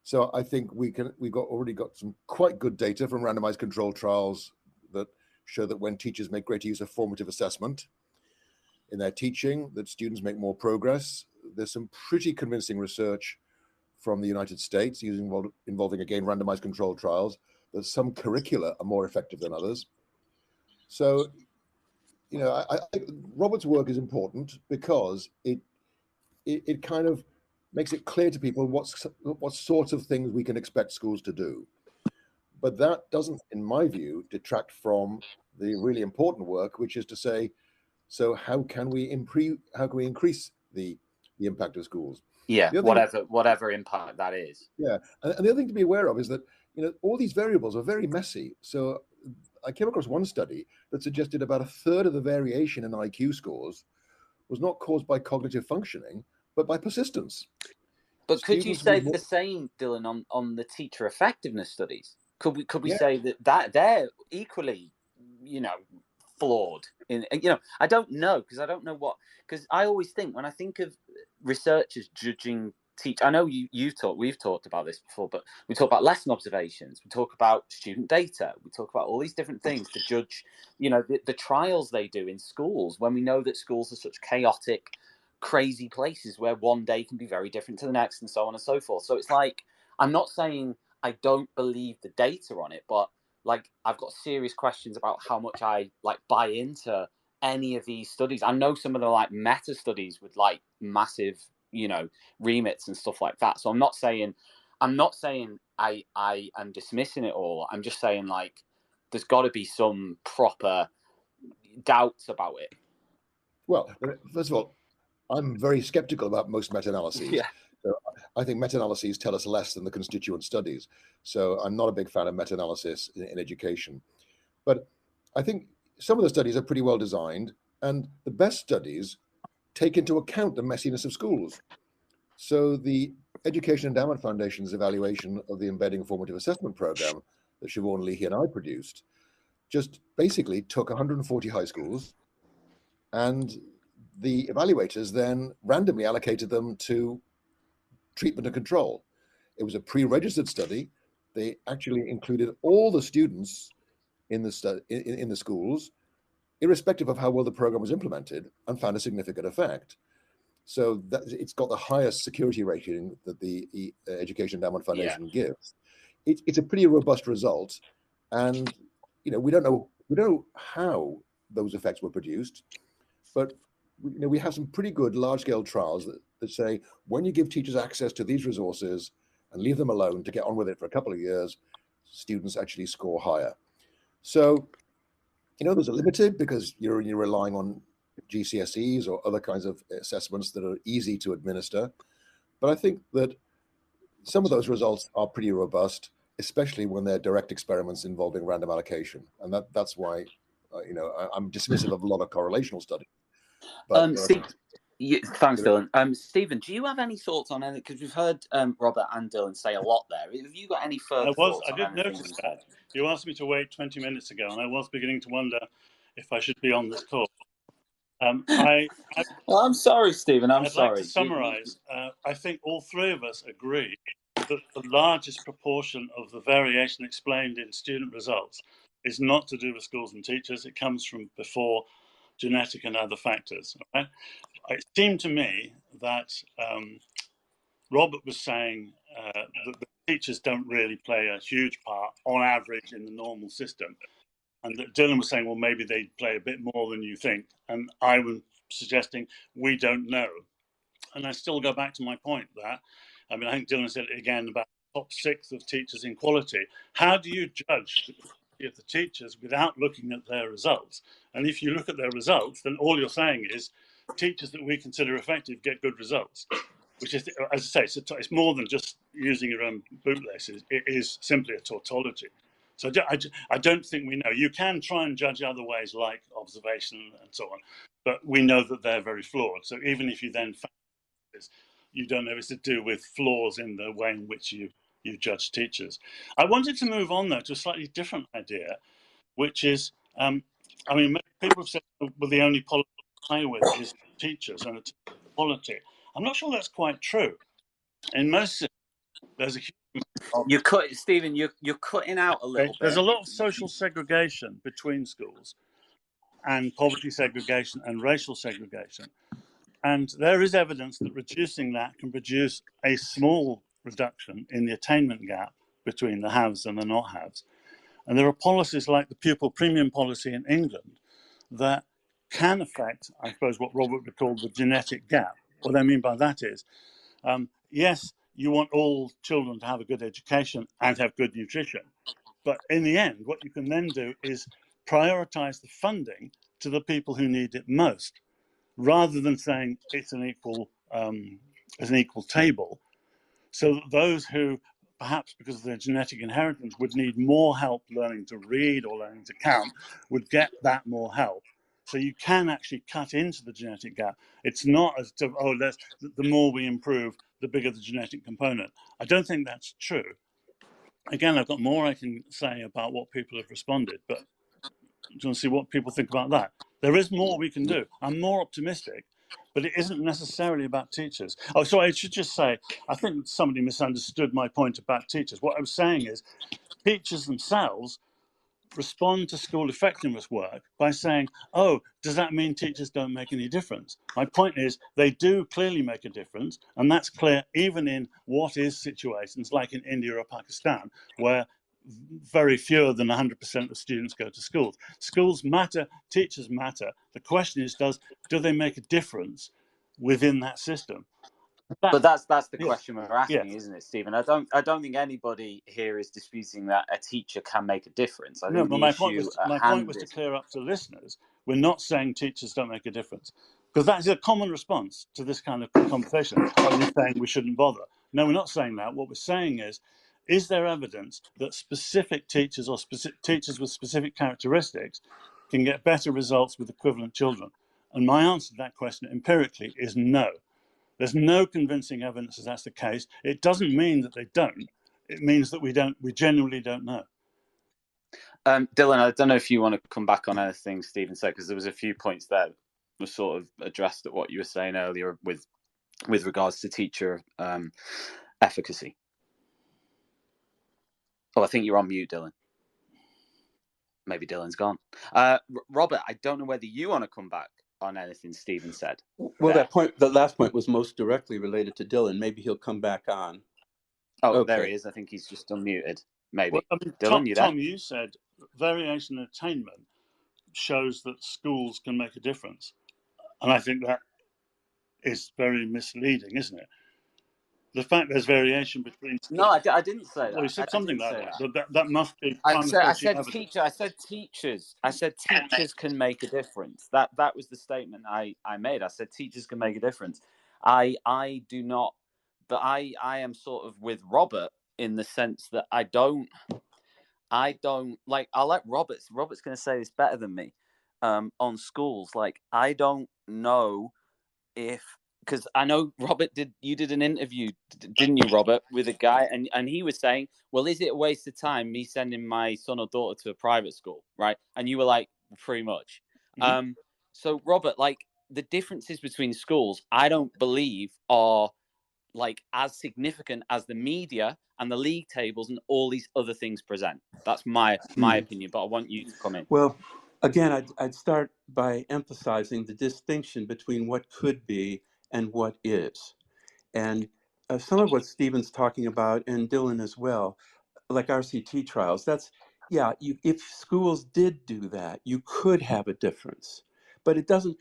S5: So I think we've already got some quite good data from randomized controlled trials that show that when teachers make greater use of formative assessment in their teaching, that students make more progress. There's some pretty convincing research from the United States involving again randomized controlled trials, that some curricula are more effective than others. So, I think Robert's work is important because it kind of makes it clear to people what sorts of things we can expect schools to do. But that doesn't, in my view, detract from the really important work, which is to say, so how can we increase the impact of schools?
S3: Yeah, whatever impact that is.
S5: Yeah, and the other thing to be aware of is that all these variables are very messy. So I came across one study that suggested about a third of the variation in IQ scores was not caused by cognitive functioning, but by persistence.
S3: But could you say the same, Dylan, on the teacher effectiveness studies? Could we say that they're equally, flawed? I don't know, because I always think, when I think of researchers judging I know we've talked about this before, but we talk about lesson observations, we talk about student data, we talk about all these different things to judge, the trials they do in schools, when we know that schools are such chaotic, crazy places where one day can be very different to the next, and so on and so forth. So it's like, I'm not saying I don't believe the data on it, but I've got serious questions about how much I buy into any of these studies. I know some of the meta studies with massive, remits and stuff like that. So I'm not saying I am dismissing it all. I'm just saying there's got to be some proper doubts about it.
S5: Well, first of all, I'm very skeptical about most meta-analyses.
S3: Yeah.
S5: So I think meta-analyses tell us less than the constituent studies. So I'm not a big fan of meta-analysis in education. But I think some of the studies are pretty well designed, and the best studies take into account the messiness of schools. So the Education Endowment Foundation's evaluation of the Embedding Formative Assessment Program that Siobhan Leahy and I produced just basically took 140 high schools, and the evaluators then randomly allocated them to treatment and control. It was a pre-registered study. They actually included all the students in the schools, irrespective of how well the program was implemented, and found a significant effect. So it's got the highest security rating that the Education Endowment Foundation gives. It's a pretty robust result, and we don't know how those effects were produced, but we have some pretty good large-scale trials that say when you give teachers access to these resources and leave them alone to get on with it for a couple of years, students actually score higher. So, those are limited because you're relying on GCSEs or other kinds of assessments that are easy to administer. But I think that some of those results are pretty robust, especially when they're direct experiments involving random allocation. And that's why, I'm dismissive of a lot of correlational studies. But
S3: thanks, Dylan. Stephen, do you have any thoughts on anything? Because we've heard Robert and Dylan say a lot there. Have you got any further thoughts on anything?
S7: I did notice that. You asked me to wait 20 minutes ago, and I was beginning to wonder if I should be on this call.
S3: Well, I'm sorry, Stephen. I'd
S7: like to summarise. I think all three of us agree that the largest proportion of the variation explained in student results is not to do with schools and teachers. It comes from before genetic and other factors. Right? It seemed to me that Robert was saying that the teachers don't really play a huge part on average in the normal system. And that Dylan was saying, well, maybe they play a bit more than you think. And I was suggesting we don't know. And I still go back to my point that, I think Dylan said it again about the top 6 of teachers in quality. How do you judge the teachers without looking at their results? And if you look at their results, then all you're saying is teachers that we consider effective get good results, which is, as I say, it's more than just using your own bootlaces. It is simply a tautology. So I don't think we know. You can try and judge other ways like observation and so on, but we know that they're very flawed. So even if you then find this, you don't know it's to do with flaws in the way in which you judge teachers. I wanted to move on, though, to a slightly different idea, which is, people have said, well, the only policy to play with is teachers and the quality. I'm not sure that's quite true. In most systems, there's a huge
S3: Stephen, you're cutting out a little bit.
S7: There's a lot of social segregation between schools, and poverty segregation and racial segregation. And there is evidence that reducing that can produce a small reduction in the attainment gap between the haves and the not haves. And there are policies like the pupil premium policy in England that can affect, I suppose, what Robert would call the genetic gap. What I mean by that is, yes, you want all children to have a good education and have good nutrition. But in the end, what you can then do is prioritize the funding to the people who need it most, rather than saying it's an equal table. So that those who, perhaps because of their genetic inheritance, would need more help learning to read or learning to count, would get that more help. So you can actually cut into the genetic gap. It's not as to, the more we improve, the bigger the genetic component. I don't think that's true. Again, I've got more I can say about what people have responded, but do you want to see what people think about that? There is more we can do. I'm more optimistic, but it isn't necessarily about teachers. Oh, sorry, I should just say, I think somebody misunderstood my point about teachers. What I was saying is teachers themselves respond to school effectiveness work by saying, oh, does that mean teachers don't make any difference? My point is they do clearly make a difference, and that's clear even in what is situations like in India or Pakistan, where very fewer than 100% of students go to schools. Schools matter, teachers matter. The question is, do they make a difference within that system?
S3: But that's the
S7: yes,
S3: question we're asking,
S7: yes.
S3: isn't it, Stephen? I don't think anybody here is disputing that a teacher can make a difference. I
S7: No,
S3: think
S7: but my point was to clear up to listeners. We're not saying teachers don't make a difference, because that is a common response to this kind of conversation. Oh, you're saying we shouldn't bother. No, we're not saying that. What we're saying is there evidence that specific teachers or teachers with specific characteristics can get better results with equivalent children? And my answer to that question empirically is no. There's no convincing evidence that that's the case. It doesn't mean that they don't. It means that we genuinely don't know.
S3: Dylan, I don't know if you want to come back on anything Stephen said, because there was a few points there that were sort of addressed at what you were saying earlier with regards to teacher efficacy. Oh, I think you're on mute, Dylan. Maybe Dylan's gone. Robert, I don't know whether you want to come back on anything Stephen said.
S4: Well, the last point was most directly related to Dylan. Maybe he'll come back on.
S3: Oh,
S4: okay.
S3: There he is. I think he's just unmuted. Maybe.
S7: Well, I mean,
S3: Dylan, you there?
S7: Tom, you said variation in attainment shows that schools can make a difference. And I think that is very misleading, isn't it? The fact there's variation between schools.
S3: No, I didn't say that.
S7: Well, you said something like that. That must be.
S3: I said teachers. I said teachers can make a difference. That was the statement I made. I said teachers can make a difference. I do not, but I am sort of with Robert in the sense that I don't like. I'll let Robert's going to say this better than me on schools. Like, I don't know if. Because I know, Robert, you did an interview, didn't you, Robert, with a guy, and he was saying, well, is it a waste of time me sending my son or daughter to a private school, right? And you were like, pretty much. Mm-hmm. So, Robert, like, the differences between schools, I don't believe are, like, as significant as the media and the league tables and all these other things present. That's my opinion, but I want you to come in.
S4: Well, again, I'd start by emphasizing the distinction between what could be and what is. And some of what Stephen's talking about, and Dylan as well, like RCT trials, if schools did do that, you could have a difference. But it doesn't,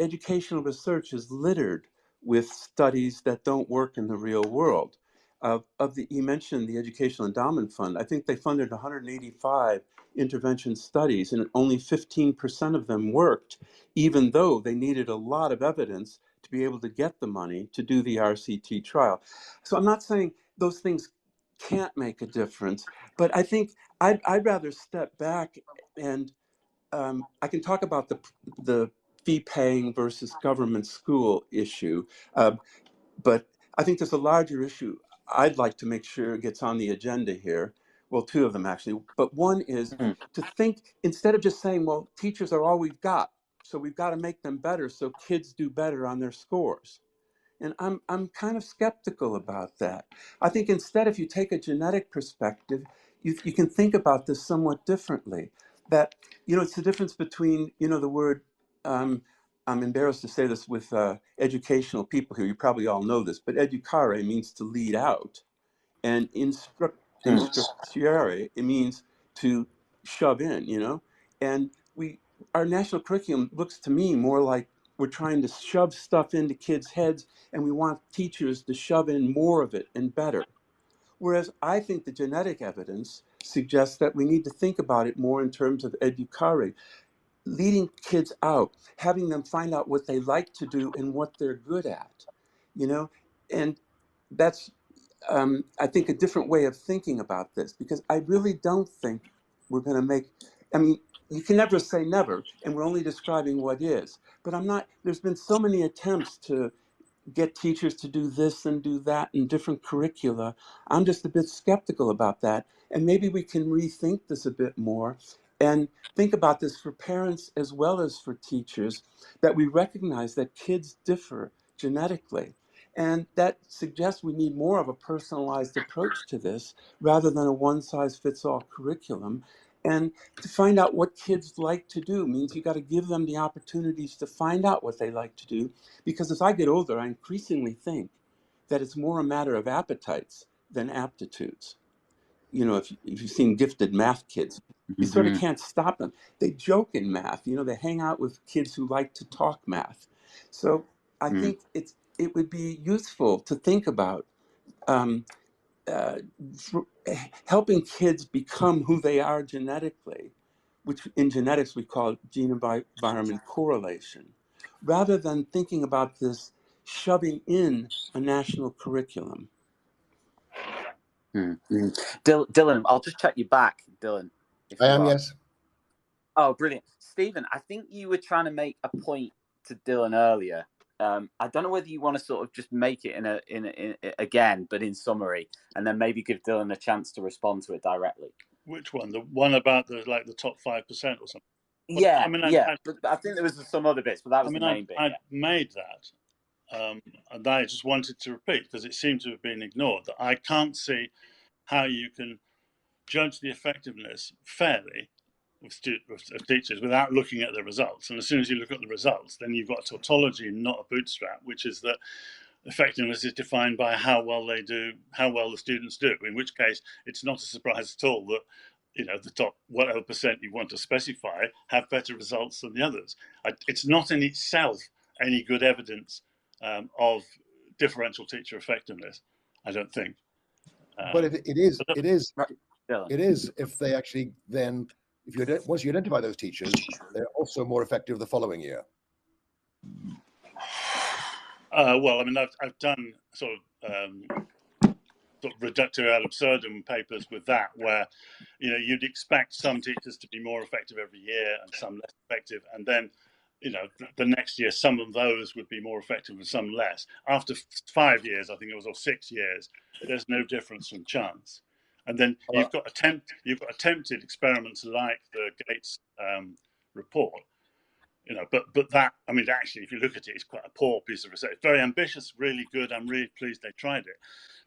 S4: educational research is littered with studies that don't work in the real world. You mentioned the Educational Endowment Fund. I think they funded 185 intervention studies, and only 15% of them worked, even though they needed a lot of evidence to be able to get the money to do the RCT trial. So I'm not saying those things can't make a difference, but I think I'd rather step back and I can talk about the fee-paying versus government school issue, but I think there's a larger issue I'd like to make sure gets on the agenda here. Well, two of them actually, but one is to think, instead of just saying, well, teachers are all we've got, so we've got to make them better so kids do better on their scores. And I'm kind of skeptical about that. I think instead, if you take a genetic perspective, you can think about this somewhat differently. That, it's the difference between, the word, I'm embarrassed to say this with educational people here, you probably all know this, but educare means to lead out. And instructare, it means to shove in, you know? And our national curriculum looks to me more like we're trying to shove stuff into kids' heads, and we want teachers to shove in more of it and better. Whereas I think the genetic evidence suggests that we need to think about it more in terms of educare, leading kids out, having them find out what they like to do and what they're good at, you know? And that's, I think, a different way of thinking about this, because I really don't think we're going to make, I mean, you can never say never, and we're only describing what is. But there's been so many attempts to get teachers to do this and do that in different curricula. I'm just a bit skeptical about that. And maybe we can rethink this a bit more and think about this for parents as well as for teachers, that we recognize that kids differ genetically. And that suggests we need more of a personalized approach to this rather than a one-size-fits-all curriculum. And to find out what kids like to do means you got to give them the opportunities to find out what they like to do. Because as I get older, I increasingly think that it's more a matter of appetites than aptitudes. You know, if you've seen gifted math kids, you sort of can't stop them. They joke in math. You know, they hang out with kids who like to talk math. So I think it would be useful to think about helping kids become who they are genetically, which in genetics we call gene-environment correlation, rather than thinking about this shoving in a national curriculum.
S3: Dylan, I'll just check you back, Dylan.
S5: I am, yes.
S3: Oh, brilliant. Stephen, I think you were trying to make a point to Dylan earlier. I don't know whether you want to sort of just make it in again, but in summary, and then maybe give Dylan a chance to respond to it directly.
S7: Which one? The one about the top 5% or something? Well,
S3: Yeah, but I think there was some other bits, but that was the main bit.
S7: I made that, and I just wanted to repeat because it seemed to have been ignored. That I can't see how you can judge the effectiveness fairly of teachers without looking at the results. And as soon as you look at the results, then you've got a tautology, not a bootstrap, which is that effectiveness is defined by how well they do, how well the students do. In which case, it's not a surprise at all that the top whatever percent you want to specify have better results than the others. It's not in itself any good evidence of differential teacher effectiveness, I don't think.
S5: But it is if they actually then, once you identify those teachers, they're also more effective the following year.
S7: Well, I mean, I've done sort of reductive ad absurdum papers with that, where you'd expect some teachers to be more effective every year and some less effective, and then the next year some of those would be more effective and some less. After 5 years, I think it was, or 6 years, there's no difference from chance. And then you've got attempted experiments like the Gates report, but that, I mean, actually, if you look at it, it's quite a poor piece of research. Very ambitious, really good. I'm really pleased they tried it,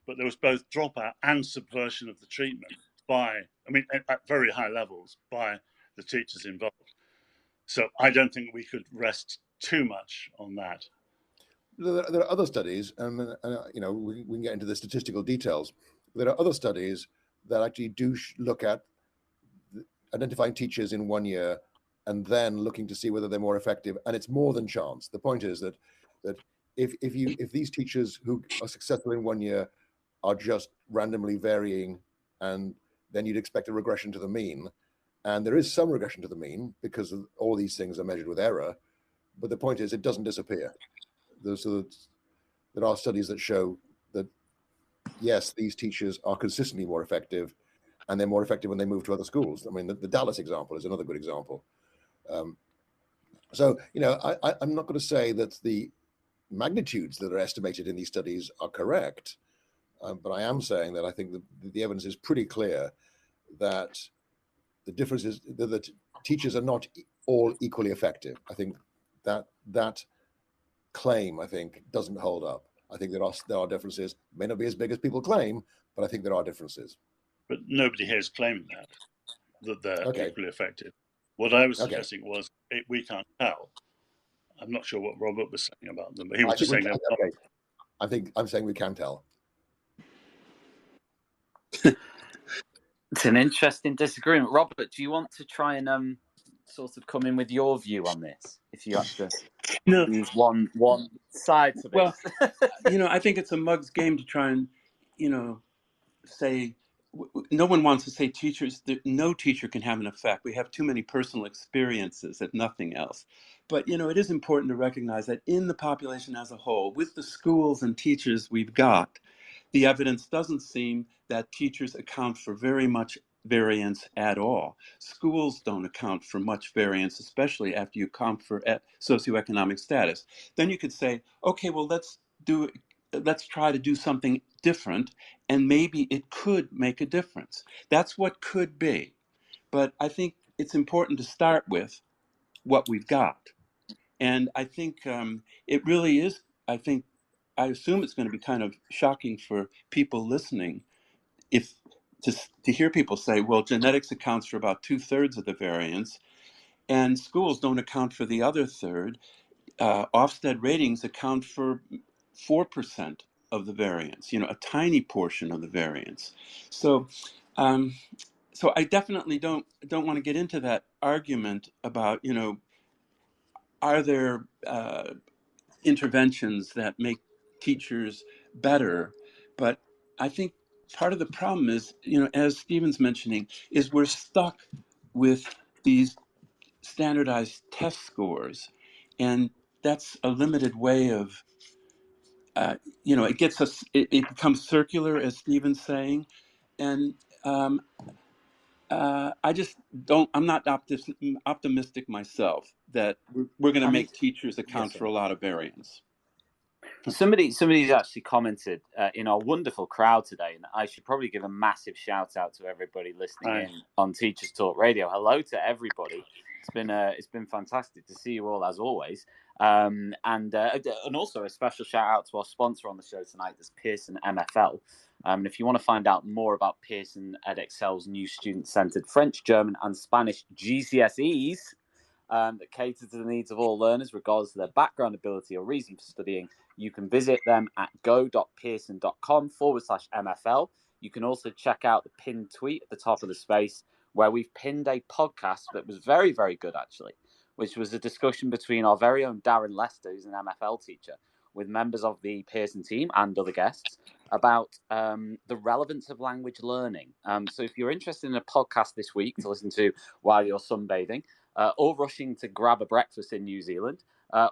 S7: but there was both dropout and subversion of the treatment at very high levels by the teachers involved. So I don't think we could rest too much on that.
S5: There are other studies, and we can get into the statistical details. There are other studies that actually do look at identifying teachers in 1 year and then looking to see whether they're more effective. And it's more than chance. The point is that if these teachers who are successful in 1 year are just randomly varying, and then you'd expect a regression to the mean. And there is some regression to the mean because all these things are measured with error. But the point is, it doesn't disappear. There are studies that show that, yes, these teachers are consistently more effective, and they're more effective when they move to other schools. I mean, the Dallas example is another good example. I'm not going to say that the magnitudes that are estimated in these studies are correct, but I am saying that I think the evidence is pretty clear that the difference is that the teachers are not all equally effective. I think that claim, doesn't hold up. I think there are differences. May not be as big as people claim, but I think there are differences.
S7: But nobody here is claiming that they're equally effective. What I was suggesting was we can't tell. I'm not sure what Robert was saying about them, but he was just saying.
S5: I'm saying we can tell.
S3: It's an interesting disagreement. Robert, do you want to try and sort of come in with your view on this? If you have to
S4: No,
S3: use one side to this.
S4: well, I think it's a mug's game to try and, say, no one wants to say no teacher can have an effect. We have too many personal experiences, if nothing else. But, it is important to recognize that in the population as a whole, with the schools and teachers we've got, the evidence doesn't seem that teachers account for very much variance at all. Schools don't account for much variance, especially after you account for socioeconomic status. Then you could say, okay, well, let's try to do something different, and maybe it could make a difference. That's what could be. But I think it's important to start with what we've got. And I think it really is, I assume it's going to be kind of shocking for people listening if to hear people say, well, genetics accounts for about 2/3 of the variance, and schools don't account for the other third. Ofsted ratings account for 4% of the variance, a tiny portion of the variance. So, so I definitely don't want to get into that argument about, are there interventions that make teachers better? But I think part of the problem is, as Stephen's mentioning, is we're stuck with these standardized test scores, and that's a limited way of it gets us, it becomes circular, as Stephen's saying. And I'm not optimistic myself that we're going to make teachers account for a lot of variance.
S3: Somebody's actually commented in our wonderful crowd today, and I should probably give a massive shout out to everybody listening in on Teachers Talk Radio. Hello to everybody. It's been fantastic to see you all, as always. And also a special shout out to our sponsor on the show tonight, that's Pearson MFL. And if you want to find out more about Pearson Edexcel's new student-centered French, German, and Spanish GCSEs that cater to the needs of all learners, regardless of their background, ability, or reason for studying, you can visit them at go.pearson.com/MFL. You can also check out the pinned tweet at the top of the space, where we've pinned a podcast that was very, very good, actually, which was a discussion between our very own Darren Lester, who's an MFL teacher, with members of the Pearson team and other guests about the relevance of language learning. So if you're interested in a podcast this week to listen to while you're sunbathing, or rushing to grab a breakfast in New Zealand,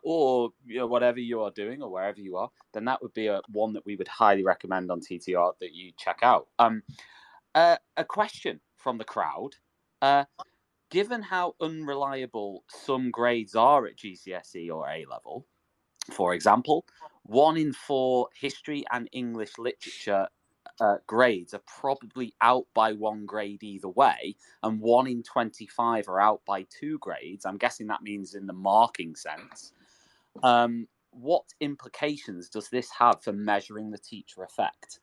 S3: or whatever you are doing or wherever you are, then that would be one that we would highly recommend on TTR that you check out. A question from the crowd. Given how unreliable some grades are at GCSE or A-level, for example, 1 in 4 history and English literature grades are probably out by 1 grade either way, and 1 in 25 are out by 2 grades. I'm guessing that means in the marking sense. What implications does this have for measuring the teacher effect?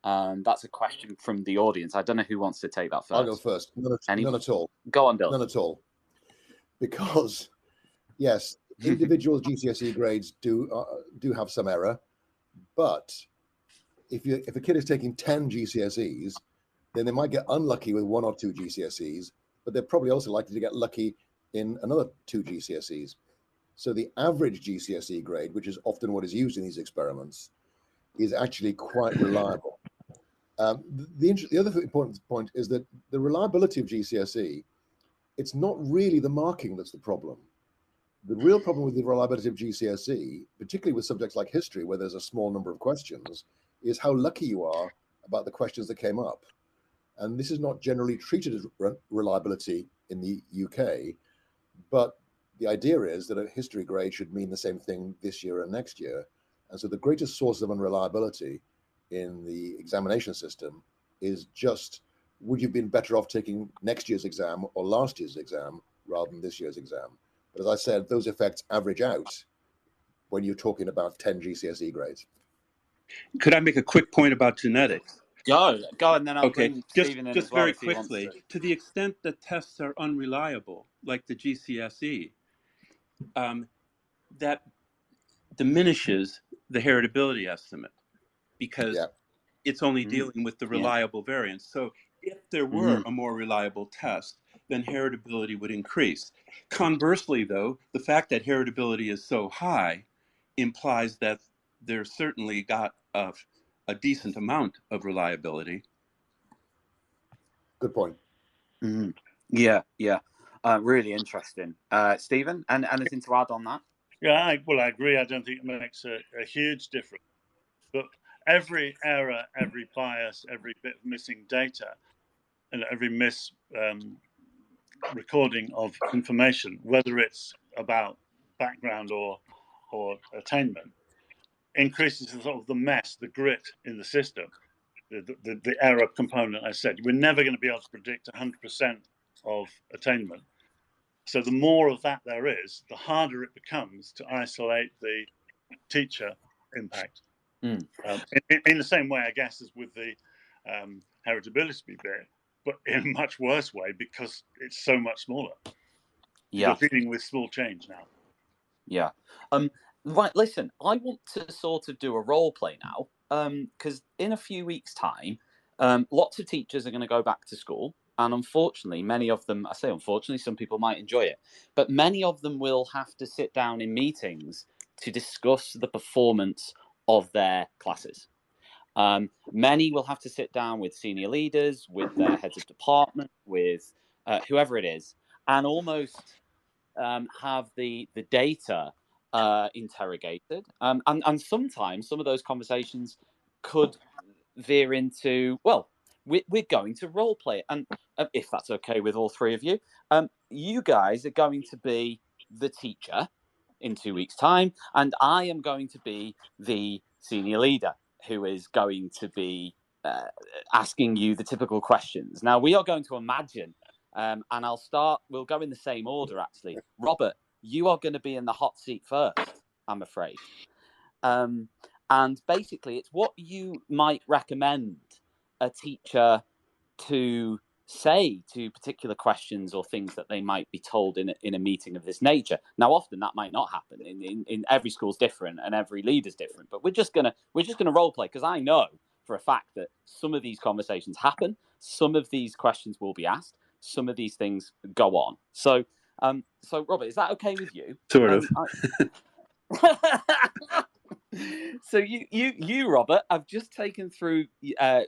S3: That's a question from the audience. I don't know who wants to take that first.
S5: I'll go first. None at all.
S3: Go on, Dylan.
S5: None at all. Because, yes, individual GCSE grades do have some error, but if a kid is taking 10 GCSEs, then they might get unlucky with 1 or 2 GCSEs, but they're probably also likely to get lucky in another 2 GCSEs. So the average GCSE grade, which is often what is used in these experiments, is actually quite reliable. The other important point is that the reliability of GCSE, it's not really the marking that's the problem. The real problem with the reliability of GCSE, particularly with subjects like history, where there's a small number of questions, is how lucky you are about the questions that came up. And this is not generally treated as reliability in the UK, but the idea is that a history grade should mean the same thing this year and next year. And so the greatest source of unreliability in the examination system is just, would you have been better off taking next year's exam or last year's exam rather than this year's exam? But as I said, those effects average out when you're talking about 10 GCSE grades.
S4: Could I make a quick point about genetics?
S3: Go, and then I'll bring Stephen in
S4: just
S3: as well,
S4: very
S3: if he wants
S4: quickly.
S3: to.
S4: To the extent that tests are unreliable, like the GCSE, that diminishes the heritability estimate, because it's only
S3: Mm.
S4: dealing with the
S3: Yeah.
S4: reliable variants. So if there were a more reliable test, then heritability would increase. Conversely, though, the fact that heritability is so high implies that there's certainly got a decent amount of reliability.
S5: Good point.
S3: Mm. Yeah, yeah. Really interesting. Stephen, and anything to add on that?
S7: Yeah, I agree. I don't think it makes a huge difference. But every error, every bias, every bit of missing data, and every recording of information, whether it's about background or attainment, increases the sort of the mess, the grit in the system, the error component. I said we're never going to be able to predict 100% of attainment. So the more of that there is, the harder it becomes to isolate the teacher impact.
S3: Mm.
S7: In the same way, I guess, as with the heritability bit, but in a much worse way because it's so much smaller.
S3: Yeah.
S7: You're dealing with small change now.
S3: Yeah. Right. Listen, I want to sort of do a role play now, because in a few weeks' time, lots of teachers are going to go back to school, and unfortunately, many of them. I say unfortunately, some people might enjoy it, but many of them will have to sit down in meetings to discuss the performance of their classes. Many will have to sit down with senior leaders, with their heads of department, with whoever it is, and almost have the data interrogated. And sometimes some of those conversations could veer into, well, we're going to role play it. And if that's okay with all three of you, you guys are going to be the teacher in 2 weeks' time, and I am going to be the senior leader who is going to be asking you the typical questions. Now, we are going to imagine, and we'll go in the same order, actually. Robert, you are going to be in the hot seat first, I'm afraid. And basically, it's what you might recommend a teacher to say to particular questions or things that they might be told in a meeting of this nature. Now, often that might not happen. In every school's different and every leader's different. But we're just gonna role play, because I know for a fact that some of these conversations happen, some of these questions will be asked, some of these things go on. So, Robert, is that okay with you?
S4: Sort of.
S3: So you, Robert, I've just taken through, a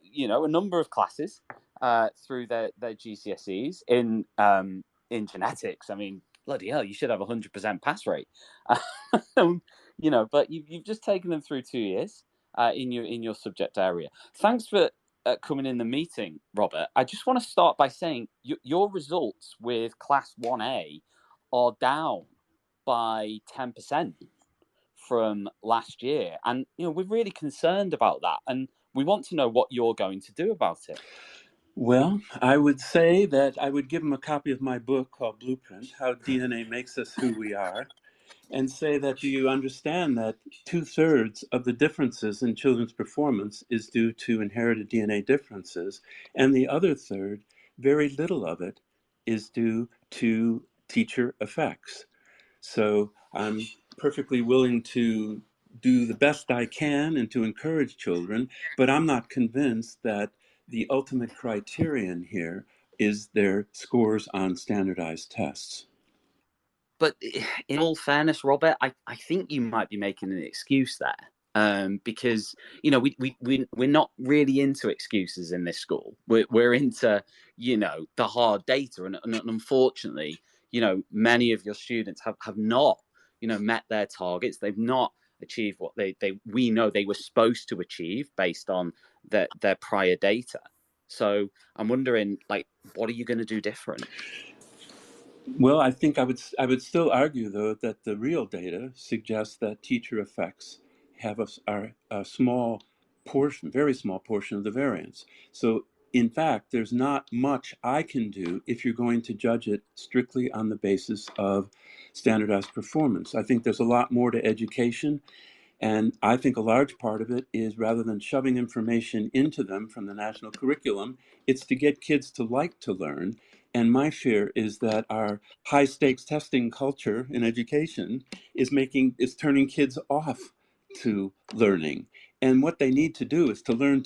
S3: number of classes through their GCSEs in genetics. I mean, bloody hell, you should have 100% pass rate. But you've just taken them through 2 years in your subject area. Thanks for coming in the meeting, Robert. I just want to start by saying your results with Class 1A are down by 10% from last year, and we're really concerned about that, and we want to know what you're going to do about it.
S4: Well, I would say that I would give them a copy of my book called Blueprint, How DNA Makes Us Who We Are, and say that, do you understand that 2/3 of the differences in children's performance is due to inherited DNA differences, and the other third, very little of it, is due to teacher effects. So I'm perfectly willing to do the best I can and to encourage children, but I'm not convinced that the ultimate criterion here is their scores on standardized tests.
S3: But in all fairness, Robert, I think you might be making an excuse there, because we're not really into excuses in this school. We're into the hard data, and unfortunately, many of your students have not met their targets. They've not achieved what we know they were supposed to achieve based on their prior data. So I'm wondering, what are you going to do different?
S4: Well, I think I would still argue, though, that the real data suggests that teacher effects have a small portion, very small portion of the variance. So, in fact, there's not much I can do if you're going to judge it strictly on the basis of standardized performance. I think there's a lot more to education. And I think a large part of it is, rather than shoving information into them from the national curriculum, it's to get kids to like to learn. And my fear is that our high stakes testing culture in education is turning kids off to learning. And what they need to do is to learn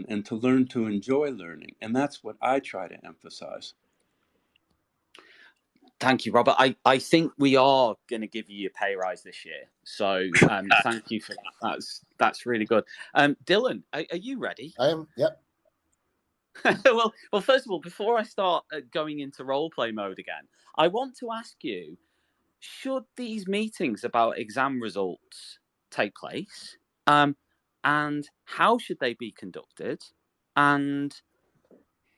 S4: and to learn to enjoy learning. And that's what I try to emphasize.
S3: Thank you, Robert. I think we are going to give you a pay rise this year. So thank you for that. That's really good. Dylan, are you ready?
S5: I am, yep.
S3: well, first of all, before I start going into role play mode again, I want to ask you, should these meetings about exam results take place? And how should they be conducted? And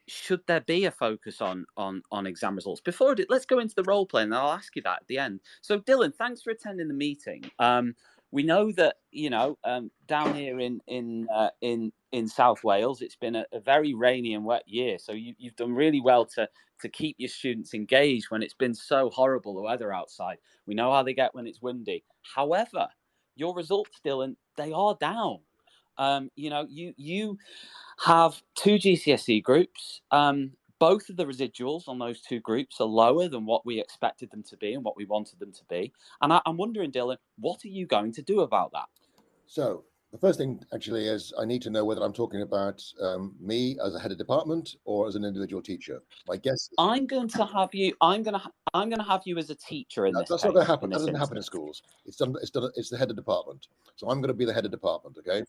S3: should there be a focus on exam results? Before I do, let's go into the role play, and I'll ask you that at the end. So, Dylan, thanks for attending the meeting. We know that down here in South Wales, it's been a very rainy and wet year. So you've done really well to keep your students engaged when it's been so horrible the weather outside. We know how they get when it's windy. However, your results, Dylan, they are down. You have 2 GCSE groups. Both of the residuals on those 2 groups are lower than what we expected them to be and what we wanted them to be. And I'm wondering, Dylan, what are you going to do about that?
S5: So the first thing actually is I need to know whether I'm talking about me as a head of department or as an individual teacher. My guess is
S3: I'm going to have you as a teacher in this.
S5: That's not going to happen. That doesn't happen in schools. It's the head of department. So I'm going to be the head of department. Okay.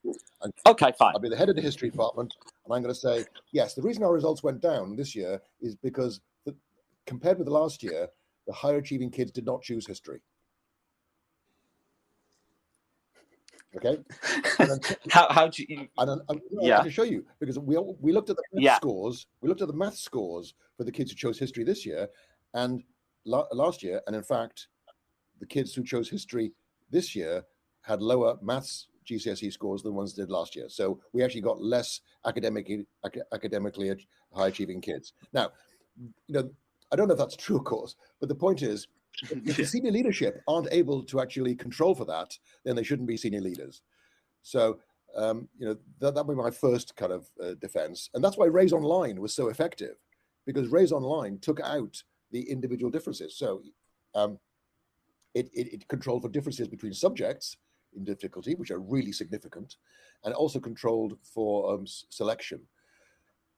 S3: Okay, fine.
S5: I'll be the head of the history department, and I'm going to say yes. The reason our results went down this year is because compared with the last year, the higher achieving kids did not choose history. Okay.
S3: How do you?
S5: I can show you, because we looked at the math scores. We looked at the math scores for the kids who chose history this year, and last year, and in fact, the kids who chose history this year had lower maths GCSE scores than the ones did last year. So we actually got less academically high achieving kids. Now, I don't know if that's true, of course, but the point is, if the senior leadership aren't able to actually control for that, then they shouldn't be senior leaders. So, that would be my first kind of defense. And that's why Raise Online was so effective, because Raise Online took out the individual differences. So it controlled for differences between subjects in difficulty, which are really significant, and also controlled for selection.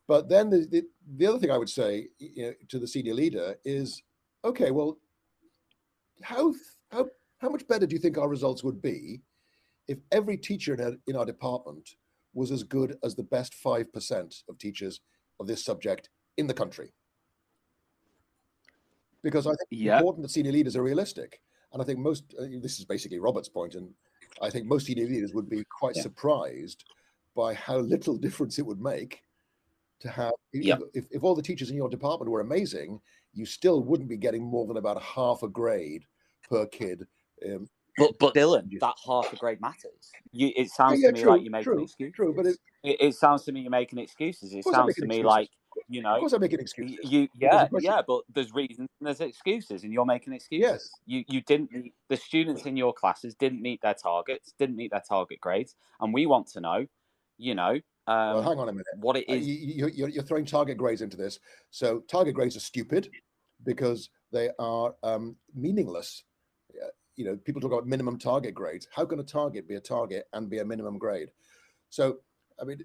S5: But then the other thing I would say to the senior leader is, okay, well, how much better do you think our results would be if every teacher in our department was as good as the best 5% of teachers of this subject in the country? Because I think it's important that senior leaders are realistic. And I think this is basically Robert's point, and I think most senior leaders would be quite surprised by how little difference it would make to have, if all the teachers in your department were amazing, you still wouldn't be getting more than about half a grade per kid.
S3: But Dylan, that half a grade matters. It sounds to me like you're making excuses.
S5: True, but
S3: it sounds to me you're making excuses. It sounds to me like,
S5: of course I'm making excuses.
S3: But there's reasons and there's excuses, and you're making excuses.
S5: Yes.
S3: You didn't meet, the students in your classes didn't meet their targets, didn't meet their target grades, and we want to know,
S5: well, hang on a minute.
S3: What it is.
S5: You're throwing target grades into this. So target grades are stupid because they are meaningless. People talk about minimum target grades. How can a target be a target and be a minimum grade? So, I mean,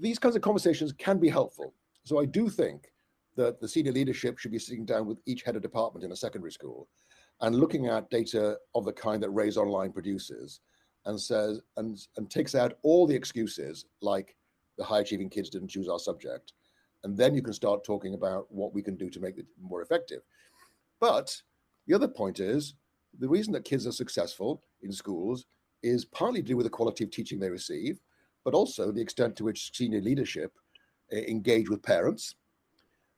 S5: these kinds of conversations can be helpful. So I do think that the senior leadership should be sitting down with each head of department in a secondary school and looking at data of the kind that Raise Online produces, and says and takes out all the excuses like the high achieving kids didn't choose our subject. And then you can start talking about what we can do to make it more effective. But the other point is, the reason that kids are successful in schools is partly to do with the quality of teaching they receive, but also the extent to which senior leadership engage with parents,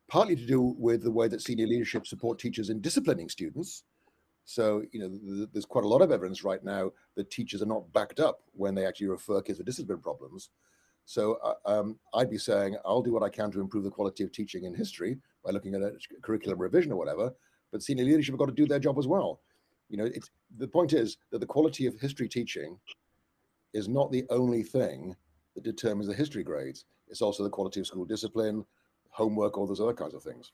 S5: partly to do with the way that senior leadership support teachers in disciplining students. So, there's quite a lot of evidence right now that teachers are not backed up when they actually refer kids with discipline problems. So I'd be saying, I'll do what I can to improve the quality of teaching in history by looking at a curriculum revision or whatever, but senior leadership have got to do their job as well. The point is that the quality of history teaching is not the only thing that determines the history grades. It's also the quality of school discipline, homework, all those other kinds of things.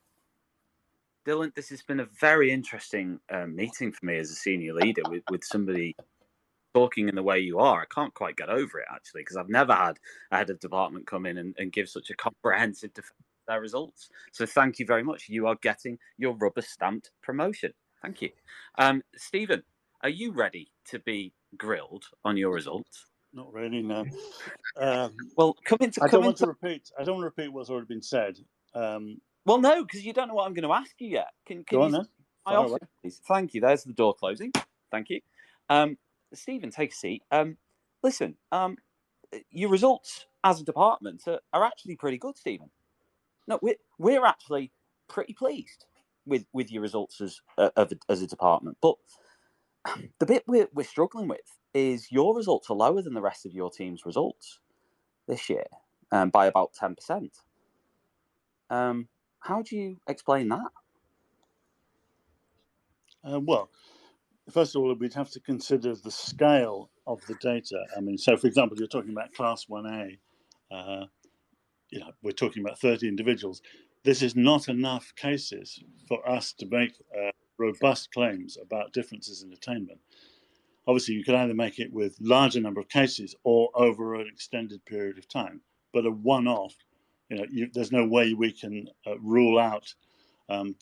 S3: Dylan, this has been a very interesting meeting for me as a senior leader with somebody talking in the way you are, I can't quite get over it, actually, because I've never had a head of department come in and give such a comprehensive defense of their results. So thank you very much. You are getting your rubber-stamped promotion. Thank you. Stephen, are you ready to be grilled on your results?
S7: Not really, no.
S3: Well,
S7: I don't want to repeat what's already been said.
S3: Well, no, because you don't know what I'm going to ask you yet. Can
S7: Go on
S3: you
S7: then.
S3: my office, please? Thank you. There's the door closing. Thank you. Stephen, take a seat. Listen, your results as a department are actually pretty good, Stephen. No, we're actually pretty pleased with your results as a department. But the bit we're struggling with is your results are lower than the rest of your team's results this year, by about 10%. How do you explain that?
S7: Well, first of all, we'd have to consider the scale of the data. I mean, so for example, you're talking about Class 1A. We're talking about 30 individuals. This is not enough cases for us to make robust claims about differences in attainment. Obviously, you could either make it with larger number of cases or over an extended period of time. But a one-off, there's no way we can rule out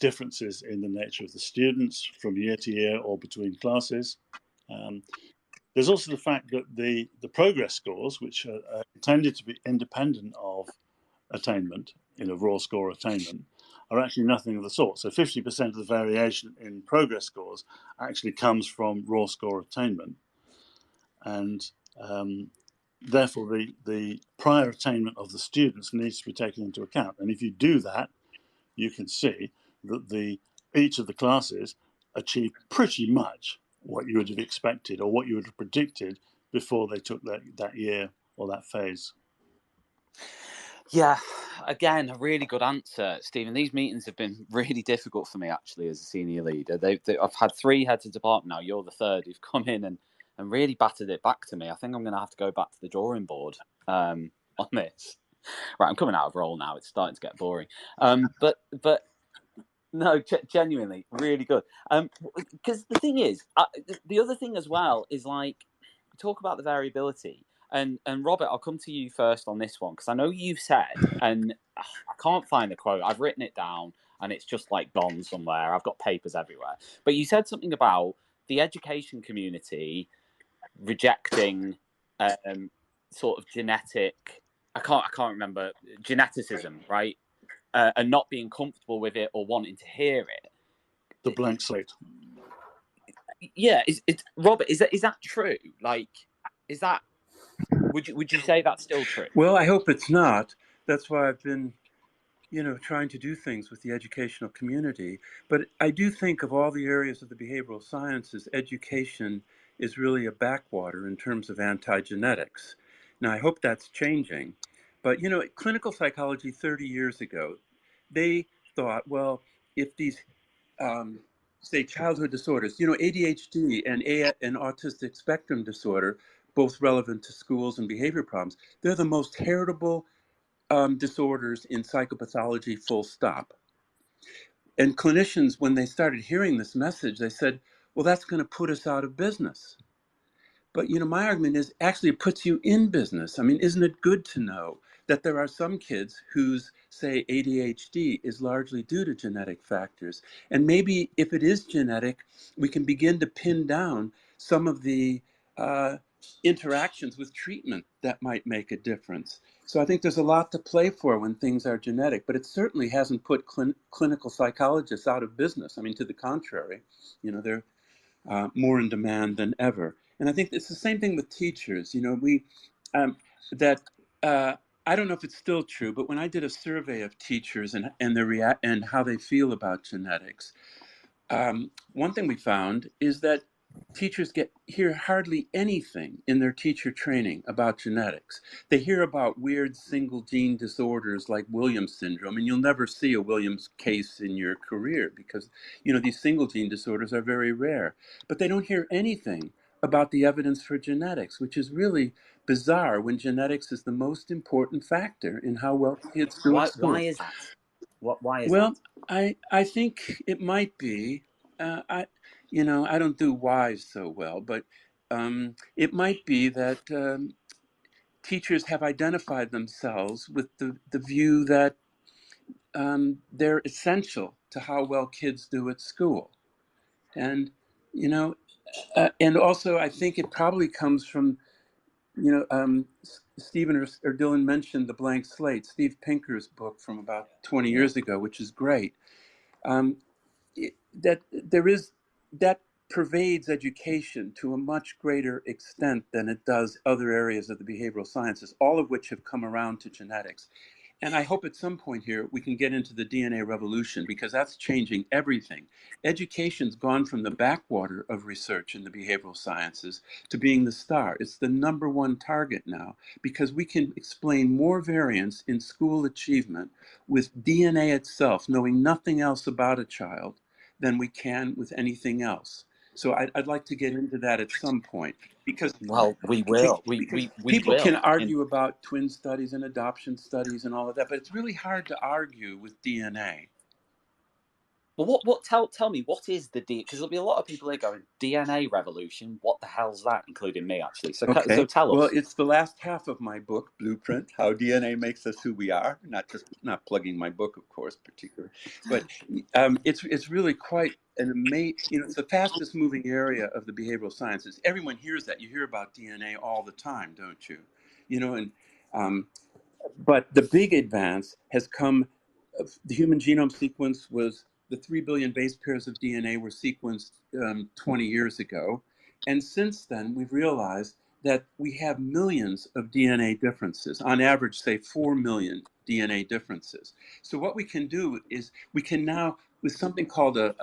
S7: differences in the nature of the students from year to year or between classes. There's also the fact that the progress scores, which are intended to be independent of attainment, raw score attainment, are actually nothing of the sort. So 50% of the variation in progress scores actually comes from raw score attainment. And therefore, the prior attainment of the students needs to be taken into account. And if you do that, you can see that each of the classes achieved pretty much what you would have expected or what you would have predicted before they took that year or that phase.
S3: Yeah, again, a really good answer, Stephen. These meetings have been really difficult for me, actually, as a senior leader. I've had 3 heads of department now. You're the third who've come in and really battered it back to me. I think I'm going to have to go back to the drawing board on this. Right, I'm coming out of role now. It's starting to get boring. But no, genuinely, really good. Because the thing is, the other thing as well is, like, talk about the variability. And Robert, I'll come to you first on this one, because I know you've said, and I can't find the quote, I've written it down, and it's just like gone somewhere. I've got papers everywhere. But you said something about the education community rejecting sort of genetic, I can't remember, geneticism, right? And not being comfortable with it or wanting to hear it.
S7: The blank slate.
S3: Yeah, Robert, is that true? Like, is that, would you say that's still true?
S4: Well, I hope it's not. That's why I've been, trying to do things with the educational community. But I do think of all the areas of the behavioral sciences, education is really a backwater in terms of anti-genetics. Now, I hope that's changing. But, clinical psychology 30 years ago, they thought, well, if these, say, childhood disorders, ADHD and autistic spectrum disorder, both relevant to schools and behavior problems, they're the most heritable disorders in psychopathology, full stop. And clinicians, when they started hearing this message, they said, well, that's going to put us out of business. But, my argument is actually it puts you in business. I mean, isn't it good to know that there are some kids whose, say, ADHD is largely due to genetic factors? And maybe if it is genetic, we can begin to pin down some of the interactions with treatment that might make a difference. So I think there's a lot to play for when things are genetic, but it certainly hasn't put clinical psychologists out of business. I mean, to the contrary, they're more in demand than ever. And I think it's the same thing with teachers. I don't know if it's still true, but when I did a survey of teachers and and how they feel about genetics, one thing we found is that teachers hear hardly anything in their teacher training about genetics. They hear about weird single gene disorders like Williams syndrome, and you'll never see a Williams case in your career because, these single gene disorders are very rare. But they don't hear anything about the evidence for genetics, which is really bizarre when genetics is the most important factor in how well kids do at school.
S3: Why is that? Why is
S4: Well,
S3: that?
S4: I think it might be. I don't do whys so well, but it might be that teachers have identified themselves with the view that they're essential to how well kids do at school. And, you know, and also I think it probably comes from, Stephen or Dylan mentioned The Blank Slate, Steve Pinker's book from about 20 years ago, which is great. That pervades education to a much greater extent than it does other areas of the behavioral sciences, all of which have come around to genetics. And I hope at some point here we can get into the DNA revolution, because that's changing everything. Education's gone from the backwater of research in the behavioral sciences to being the star. It's the number one target now, because we can explain more variance in school achievement with DNA itself, knowing nothing else about a child, than we can with anything else. So I'd like to get into that at some point, because
S3: we will. We
S4: people
S3: will.
S4: can argue about twin studies and adoption studies and all of that, but it's really hard to argue with DNA.
S3: Well, tell me, what is the DNA? Because there'll be a lot of people there going, DNA revolution, what the hell's that? Including me, actually. So tell us.
S4: Well, it's the last half of my book, Blueprint, How DNA Makes Us Who We Are. Not plugging my book, of course, particularly. But it's really quite an amazing, it's the fastest moving area of the behavioral sciences. Everyone hears that. You hear about DNA all the time, don't you? But the big advance has come, the human genome sequence was, the 3 billion base pairs of DNA were sequenced 20 years ago. And since then, we've realized that we have millions of DNA differences, on average, say 4 million DNA differences. So what we can do is we can now, with something called a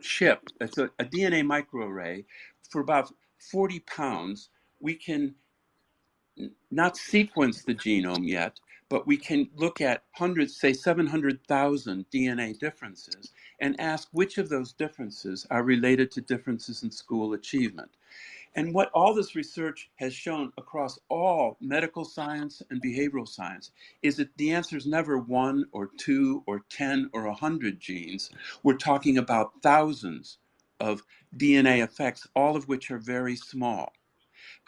S4: chip, it's a DNA microarray, for about 40 pounds, we can not sequence the genome yet, but we can look at hundreds, say 700,000 DNA differences, and ask which of those differences are related to differences in school achievement. And what all this research has shown across all medical science and behavioral science is that the answer is never 1 or 2 or 10 or 100 genes. We're talking about thousands of DNA effects, all of which are very small.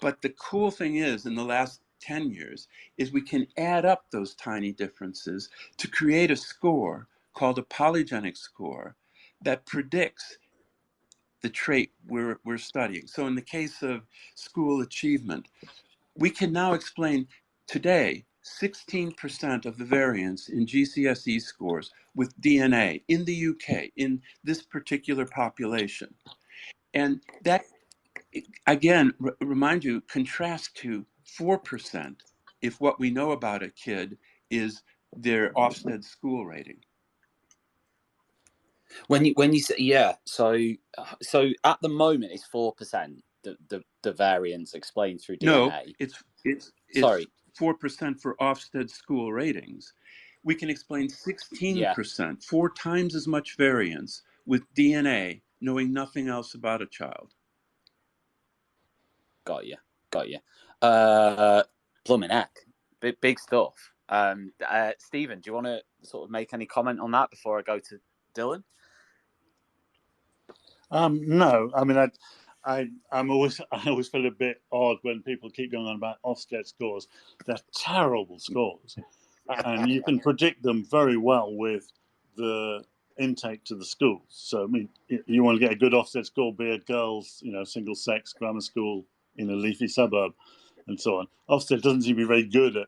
S4: But the cool thing is, in the last 10 years, is we can add up those tiny differences to create a score called a polygenic score that predicts the trait we're studying. So in the case of school achievement, we can now explain today 16% of the variance in GCSE scores with DNA in the UK, in this particular population. And that, again, remind you, contrast to 4% if what we know about a kid is their Ofsted school rating.
S3: When you say, so at the moment it's 4%, the variance explained through DNA.
S4: No, it's 4% for Ofsted school ratings. We can explain 16%, 4 times as much variance with DNA, knowing nothing else about a child.
S3: Got you. Plumbing heck, big stuff. Stephen, do you want to sort of make any comment on that before I go to Dylan?
S7: No, I mean, I always feel a bit odd when people keep going on about Ofsted scores. They're terrible scores, and you can predict them very well with the intake to the schools. So, I mean, you want to get a good Ofsted score, be a girls, single-sex grammar school in a leafy suburb, and so on. Ofsted doesn't seem to be very good at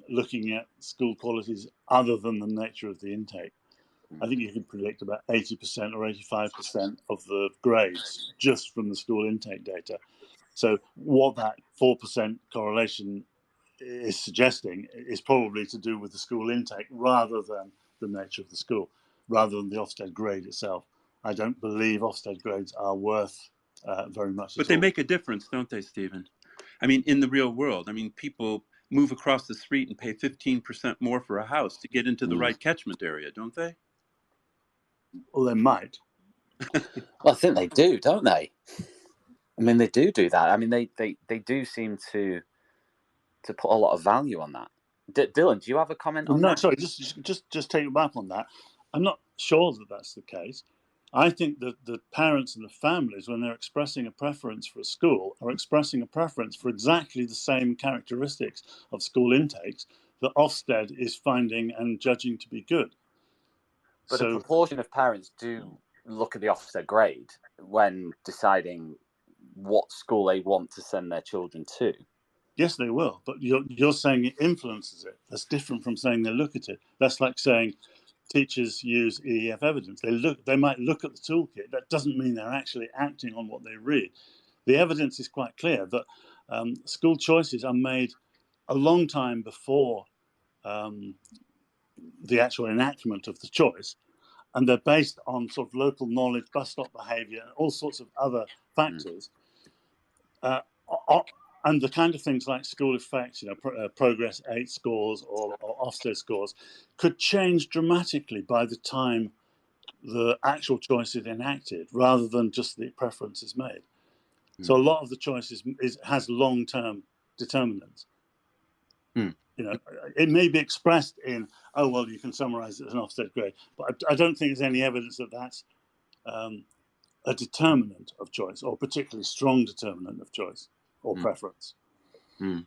S7: looking at school qualities other than the nature of the intake. I think you can predict about 80% or 85% of the grades just from the school intake data. So what that 4% correlation is suggesting is probably to do with the school intake rather than the nature of the school, rather than the Ofsted grade itself. I don't believe Ofsted grades are worth very much.
S4: But they make a difference, don't they, Stephen? I mean, in the real world, people move across the street and pay 15% more for a house to get into the right catchment area, don't they?
S7: Well, they might.
S3: Well, I think they do, don't they? I mean, they do that. I mean, they do seem to put a lot of value on that. Dylan, do you have a comment on that?
S7: No, sorry, just take you back on that. I'm not sure that that's the case. I think that the parents and the families, when they're expressing a preference for a school, are expressing a preference for exactly the same characteristics of school intakes that Ofsted is finding and judging to be good.
S3: But a proportion of parents do look at the Ofsted grade when deciding what school they want to send their children to.
S7: Yes, they will, but you're saying it influences it. That's different from saying they look at it. That's like saying teachers use EEF evidence. They might look at the toolkit. That doesn't mean they're actually acting on what they read. The evidence is quite clear that school choices are made a long time before the actual enactment of the choice, and they're based on sort of local knowledge, bus stop behaviour, and all sorts of other factors. And the kind of things like school effects, Progress 8 scores or Ofsted scores, could change dramatically by the time the actual choice is enacted, rather than just the preference is made. So a lot of the choices has long-term determinants. It may be expressed in, oh, well, you can summarise it as an Ofsted grade, but I don't think there's any evidence that that's a determinant of choice, or particularly strong determinant of choice or preference.
S3: Dylan,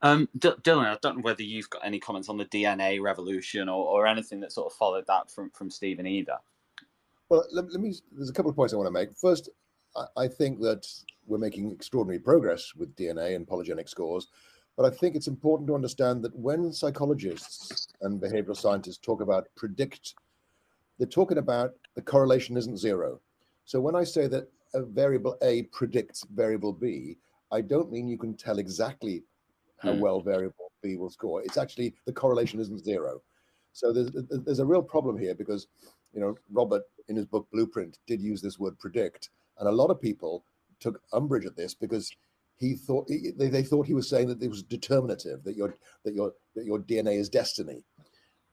S3: I don't know whether you've got any comments on the DNA revolution or anything that sort of followed that from Stephen either.
S5: Well, there's a couple of points I want to make. First, I think that we're making extraordinary progress with DNA and polygenic scores, but I think it's important to understand that when psychologists and behavioral scientists talk about predict, they're talking about the correlation isn't zero. So when I say that a variable A predicts variable B, I don't mean you can tell exactly how well variable B will score. It's actually the correlation isn't zero. So there's a real problem here, because Robert in his book Blueprint did use this word predict, and a lot of people took umbrage at this because they thought he was saying that it was determinative, that your DNA is destiny,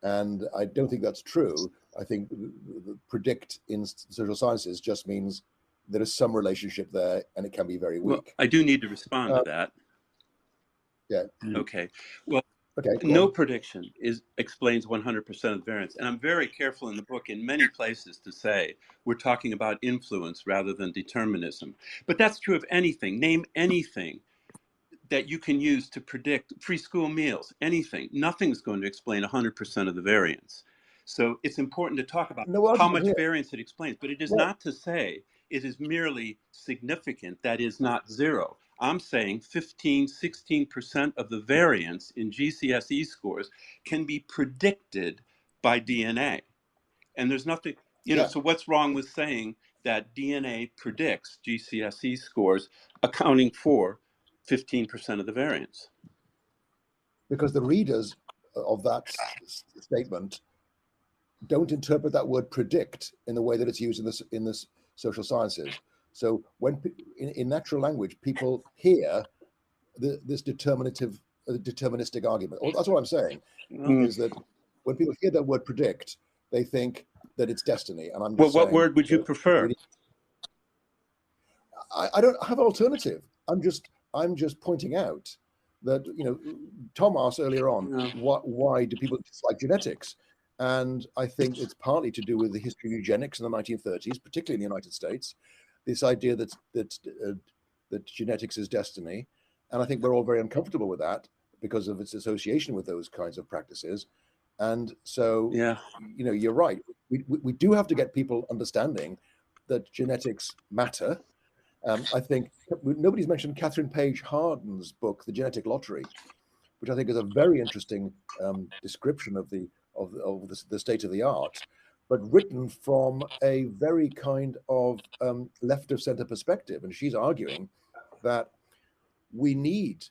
S5: and I don't think that's true. I think predict in social sciences just means there is some relationship there, and it can be very weak.
S4: Well, I do need to respond to that.
S5: Yeah.
S4: Okay. Well,
S5: okay.
S4: No prediction explains 100% of the variance. And I'm very careful in the book in many places to say we're talking about influence rather than determinism. But that's true of anything. Name anything that you can use to predict free school meals, anything. Nothing's going to explain 100% of the variance. So it's important to talk about how much variance it explains. But it is not to say it is merely significant, that is not zero. I'm saying 15, 16% of the variance in GCSE scores can be predicted by DNA. And there's nothing, so what's wrong with saying that DNA predicts GCSE scores accounting for 15% of the variance?
S5: Because the readers of that statement don't interpret that word predict in the way that it's used in this social sciences. So when in natural language, people hear this deterministic argument. That's what I'm saying, is that when people hear that word predict, they think that it's destiny. And I'm just
S4: what word would you prefer?
S5: I don't have an alternative. I'm just pointing out that, Tom asked earlier on, why do people dislike genetics? And I think it's partly to do with the history of eugenics in the 1930s, particularly in the United States. This idea that genetics is destiny, and I think we're all very uncomfortable with that because of its association with those kinds of practices. And so, you're right. We do have to get people understanding that genetics matter. I think nobody's mentioned Catherine Page Harden's book, The Genetic Lottery, which I think is a very interesting description of the state of the art, but written from a very kind of left of center perspective. And she's arguing that we need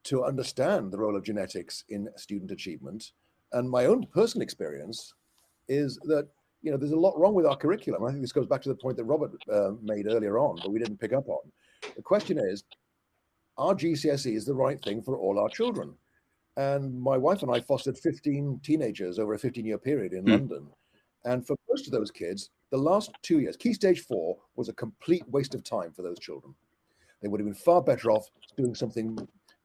S5: to understand the role of genetics in student achievement. And my own personal experience is that, there's a lot wrong with our curriculum. I think this goes back to the point that Robert made earlier on, but we didn't pick up on. The question is, are GCSEs the right thing for all our children? And my wife and I fostered 15 teenagers over a 15-year period in London. And for most of those kids, the last 2 years, Key Stage 4 was a complete waste of time for those children. They would have been far better off doing something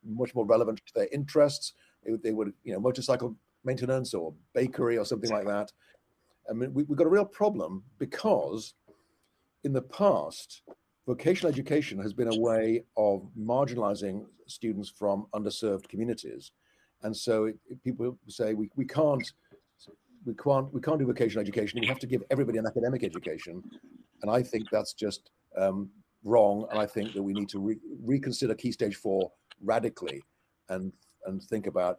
S5: much more relevant to their interests. They would, motorcycle maintenance or bakery or something like that. I mean, we've got a real problem because in the past, vocational education has been a way of marginalizing students from underserved communities. And so people say we can't do vocational education. We have to give everybody an academic education. And I think that's just wrong. And I think that we need to reconsider Key Stage 4 radically and think about,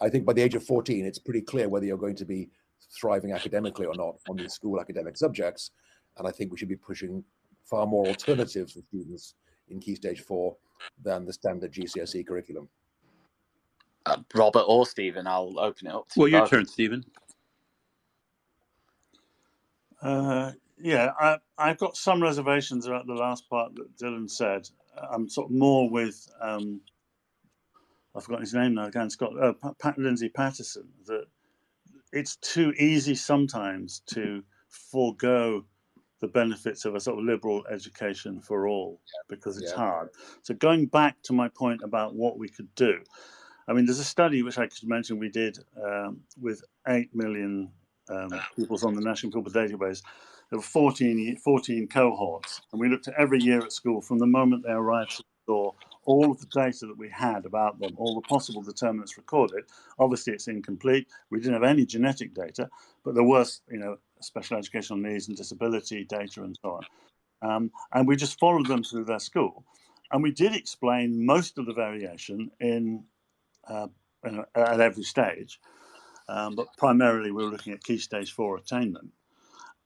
S5: I think by the age of 14, it's pretty clear whether you're going to be thriving academically or not on these school academic subjects. And I think we should be pushing far more alternatives for students in Key Stage 4 than the standard GCSE curriculum.
S3: Robert or Stephen, I'll open it up to
S4: Well, your
S3: both.
S4: turn, Stephen.
S7: Yeah, I've got some reservations about the last part that Dylan said. I'm sort of more with, I've forgotten his name now again, Lindsay Patterson, that it's too easy sometimes to forego the benefits of a sort of liberal education for all because it's hard. So going back to my point about what we could do, I mean, there's a study which I could mention we did with 8 million pupils on the National Pupil Database. There were 14 cohorts, and we looked at every year at school from the moment they arrived to the door, all of the data that we had about them, all the possible determinants recorded. Obviously, it's incomplete. We didn't have any genetic data, but there was, special educational needs and disability data and so on. And we just followed them through their school. And we did explain most of the variation at every stage, but primarily we were looking at Key Stage 4 attainment.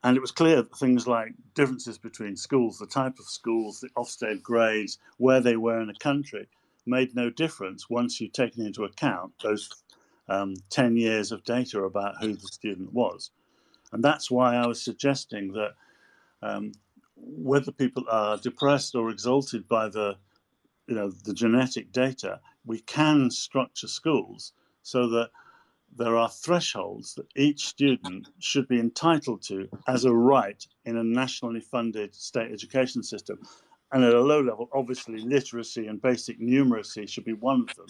S7: And it was clear that things like differences between schools, the type of schools, the Ofsted grades, where they were in a country, made no difference once you'd taken into account those 10 years of data about who the student was. And that's why I was suggesting that whether people are depressed or exalted by the genetic data, we can structure schools so that there are thresholds that each student should be entitled to as a right in a nationally funded state education system. And at a low level, obviously, literacy and basic numeracy should be one of them.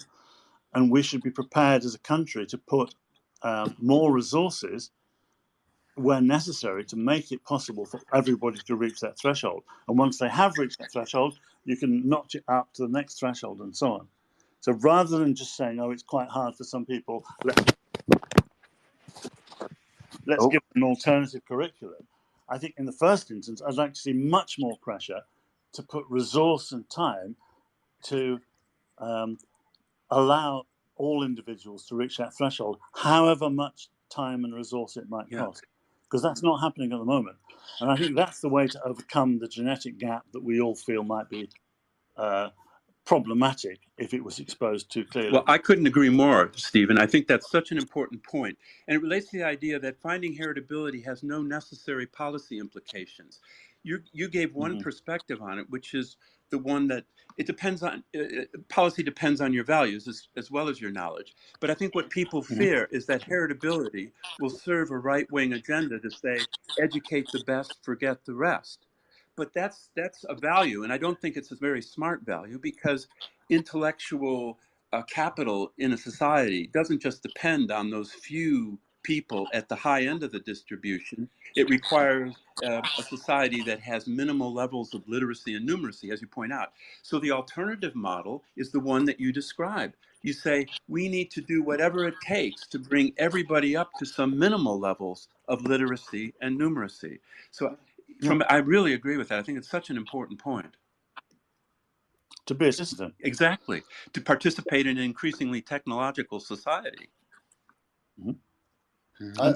S7: And we should be prepared as a country to put more resources where necessary to make it possible for everybody to reach that threshold. And once they have reached that threshold, you can notch it up to the next threshold and so on. So rather than just saying, oh, it's quite hard for some people, let's give them an alternative curriculum. I think in the first instance, I'd like to see much more pressure to put resource and time to allow all individuals to reach that threshold, however much time and resource it might cost. Because that's not happening at the moment. And I think that's the way to overcome the genetic gap that we all feel might be problematic if it was exposed too clearly.
S4: Well, I couldn't agree more, Stephen. I think that's such an important point. And it relates to the idea that finding heritability has no necessary policy implications. You gave one perspective on it, which is the one that it depends on, policy depends on your values as well as your knowledge. But I think what people fear is that heritability will serve a right-wing agenda to say, educate the best, forget the rest. But that's a value, and I don't think it's a very smart value, because intellectual capital in a society doesn't just depend on those few people at the high end of the distribution. It requires a society that has minimal levels of literacy and numeracy, as you point out. So the alternative model is the one that you describe. You say, we need to do whatever it takes to bring everybody up to some minimal levels of literacy and numeracy. So I really agree with that. I think it's such an important point.
S7: To be a citizen.
S4: Exactly. To participate in an increasingly technological society.
S5: I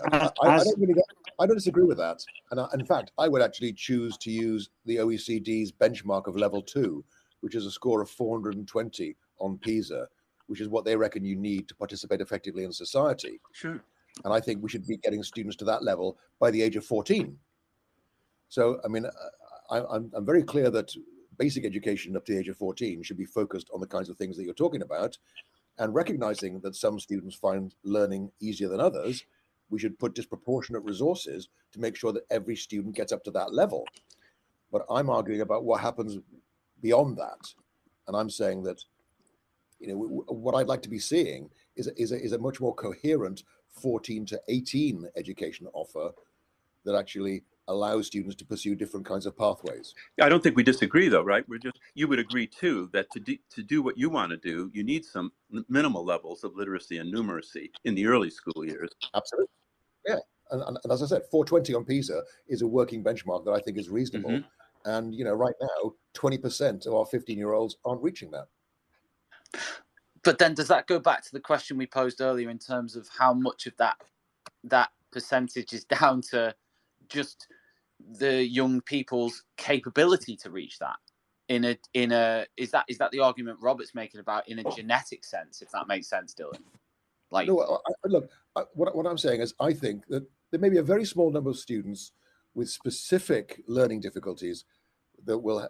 S5: don't disagree with that. And in fact, I would actually choose to use the OECD's benchmark of level 2, which is a score of 420 on PISA, which is what they reckon you need to participate effectively in society.
S4: Sure.
S5: And I think we should be getting students to that level by the age of 14. So, I mean, I'm very clear that basic education up to the age of 14 should be focused on the kinds of things that you're talking about, and recognizing that some students find learning easier than others. We should put disproportionate resources to make sure that every student gets up to that level. But I'm arguing about what happens beyond that. And I'm saying that, what I'd like to be seeing is a much more coherent 14 to 18 education offer that actually allows students to pursue different kinds of pathways.
S4: I don't think we disagree, though, right? You would agree too that to do what you want to do, you need some minimal levels of literacy and numeracy in the early school years.
S5: Absolutely, yeah. And as I said, 420 on PISA is a working benchmark that I think is reasonable.
S4: Mm-hmm.
S5: And right now, 20% of our 15-year-olds aren't reaching that.
S3: But then, does that go back to the question we posed earlier in terms of how much of that percentage is down to just the young people's capability to reach that is that the argument Robert's making about in a genetic sense, if that makes sense, Dylan? Like,
S5: no, look, what I'm saying is I think that there may be a very small number of students with specific learning difficulties that will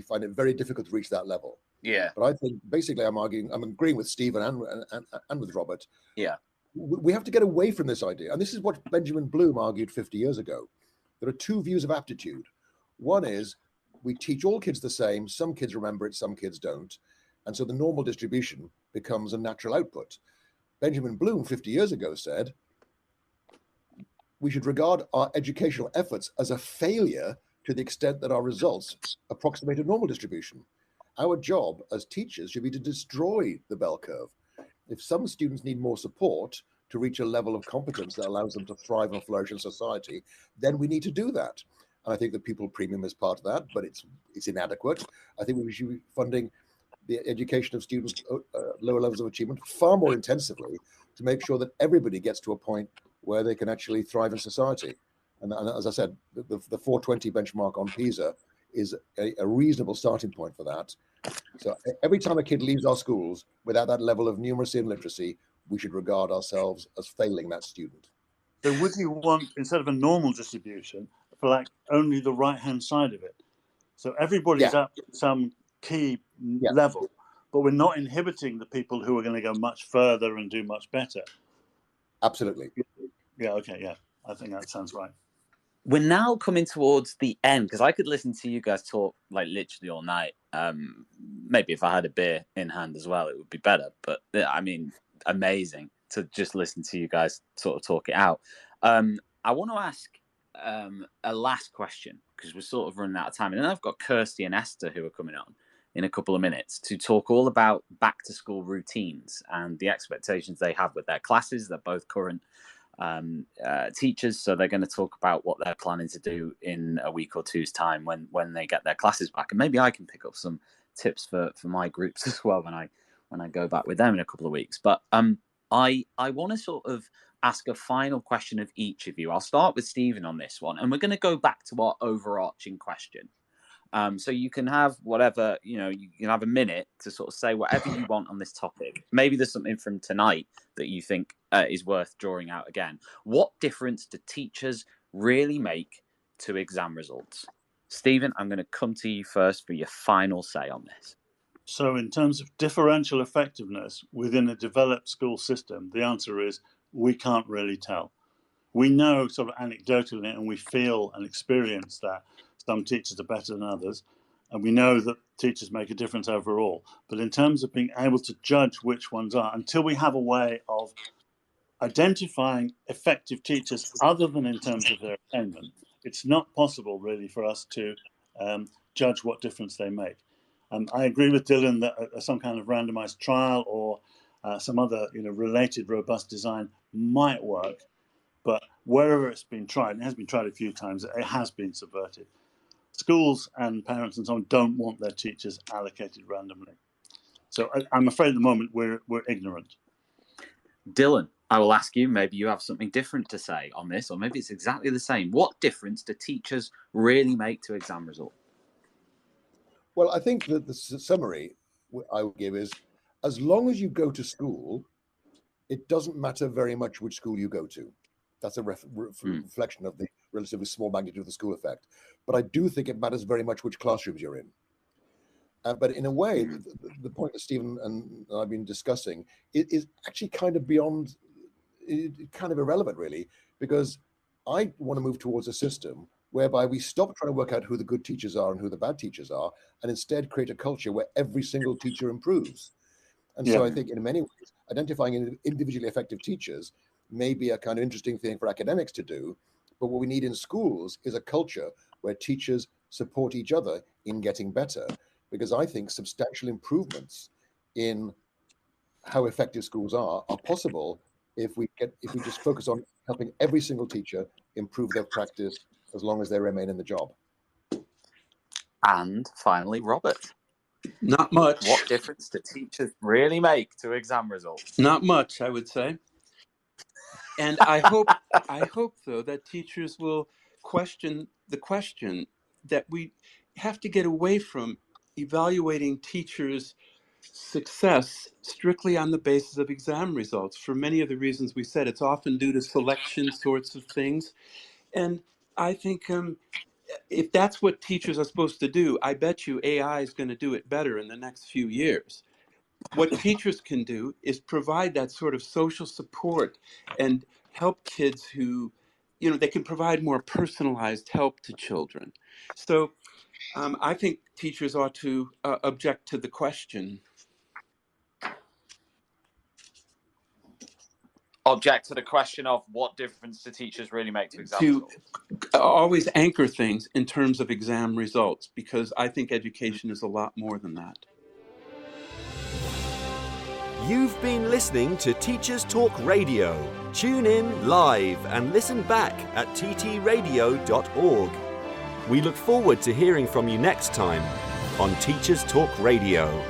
S5: find it very difficult to reach that level.
S3: Yeah.
S5: But I think basically I'm agreeing with Stephen and with Robert.
S3: Yeah.
S5: We have to get away from this idea. And this is what Benjamin Bloom argued 50 years ago. There are two views of aptitude. One is we teach all kids the same. Some kids remember it, some kids don't. And so the normal distribution becomes a natural output. Benjamin Bloom 50 years ago said, we should regard our educational efforts as a failure to the extent that our results approximate a normal distribution. Our job as teachers should be to destroy the bell curve. If some students need more support to reach a level of competence that allows them to thrive and flourish in society, then we need to do that. And I think the pupil premium is part of that, but it's inadequate. I think we should be funding the education of students lower levels of achievement far more intensively to make sure that everybody gets to a point where they can actually thrive in society. And as I said, the 420 benchmark on PISA is a reasonable starting point for that. So every time a kid leaves our schools without that level of numeracy and literacy, we should regard ourselves as failing that student.
S7: So would you want, instead of a normal distribution, for like only the right-hand side of it? So everybody's up at some key level, but we're not inhibiting the people who are going to go much further and do much better.
S5: Absolutely.
S7: Yeah, okay, yeah. I think that sounds right.
S3: We're now coming towards the end, because I could listen to you guys talk like literally all night. Maybe if I had a beer in hand as well, it would be better. But I mean, amazing to just listen to you guys sort of talk it out. I want to ask a last question, because we're sort of running out of time. And then I've got Kirsty and Esther who are coming on in a couple of minutes to talk all about back to school routines and the expectations they have with their classes. They're both current teachers, so they're going to talk about what they're planning to do in a week or two's time when they get their classes back, and maybe I can pick up some tips for my groups as well when I go back with them in a couple of weeks. But I want to sort of ask a final question of each of you. I'll start with Stephen on this one, and we're going to go back to our overarching question. So you can have whatever, you can have a minute to sort of say whatever you want on this topic. Maybe there's something from tonight that you think is worth drawing out again. What difference do teachers really make to exam results? Stephen, I'm going to come to you first for your final say on this.
S7: So in terms of differential effectiveness within a developed school system, the answer is we can't really tell. We know sort of anecdotally, and we feel and experience that some teachers are better than others, and we know that teachers make a difference overall. But in terms of being able to judge which ones are, until we have a way of identifying effective teachers other than in terms of their attainment, it's not possible really for us to judge what difference they make. I agree with Dylan that some kind of randomized trial or some other related robust design might work, but wherever it's been tried, and it has been tried a few times, it has been subverted. Schools and parents and so on don't want their teachers allocated randomly. So I'm afraid at the moment we're ignorant.
S3: Dylan, I will ask you, maybe you have something different to say on this, or maybe it's exactly the same. What difference do teachers really make to exam results?
S5: Well, I think that the summary I would give is, as long as you go to school, it doesn't matter very much which school you go to. That's a reflection of the relatively small magnitude of the school effect. But I do think it matters very much which classrooms you're in. But in a way, the point that Stephen and I've been discussing is actually kind of beyond, kind of irrelevant, really, because I want to move towards a system whereby we stop trying to work out who the good teachers are and who the bad teachers are, and instead create a culture where every single teacher improves. And so I think in many ways, identifying individually effective teachers may be a kind of interesting thing for academics to do, but what we need in schools is a culture where teachers support each other in getting better, because I think substantial improvements in how effective schools are possible if we just focus on helping every single teacher improve their practice as long as they remain in the job.
S3: And finally, Robert.
S4: Not much.
S3: What difference do teachers really make to exam results?
S4: Not much, I would say. And I hope though that teachers will question the question that we have to get away from evaluating teachers' success strictly on the basis of exam results. For many of the reasons we said, it's often due to selection sorts of things. And I think if that's what teachers are supposed to do, I bet you AI is going to do it better in the next few years. What teachers can do is provide that sort of social support and help kids who, they can provide more personalized help to children. So I think teachers ought to object to the question.
S3: Object to the question of what difference do teachers really make to exam results?
S4: Always anchor things in terms of exam results, because I think education is a lot more than that.
S8: You've been listening to Teachers Talk Radio. Tune in live and listen back at ttradio.org. We look forward to hearing from you next time on Teachers Talk Radio.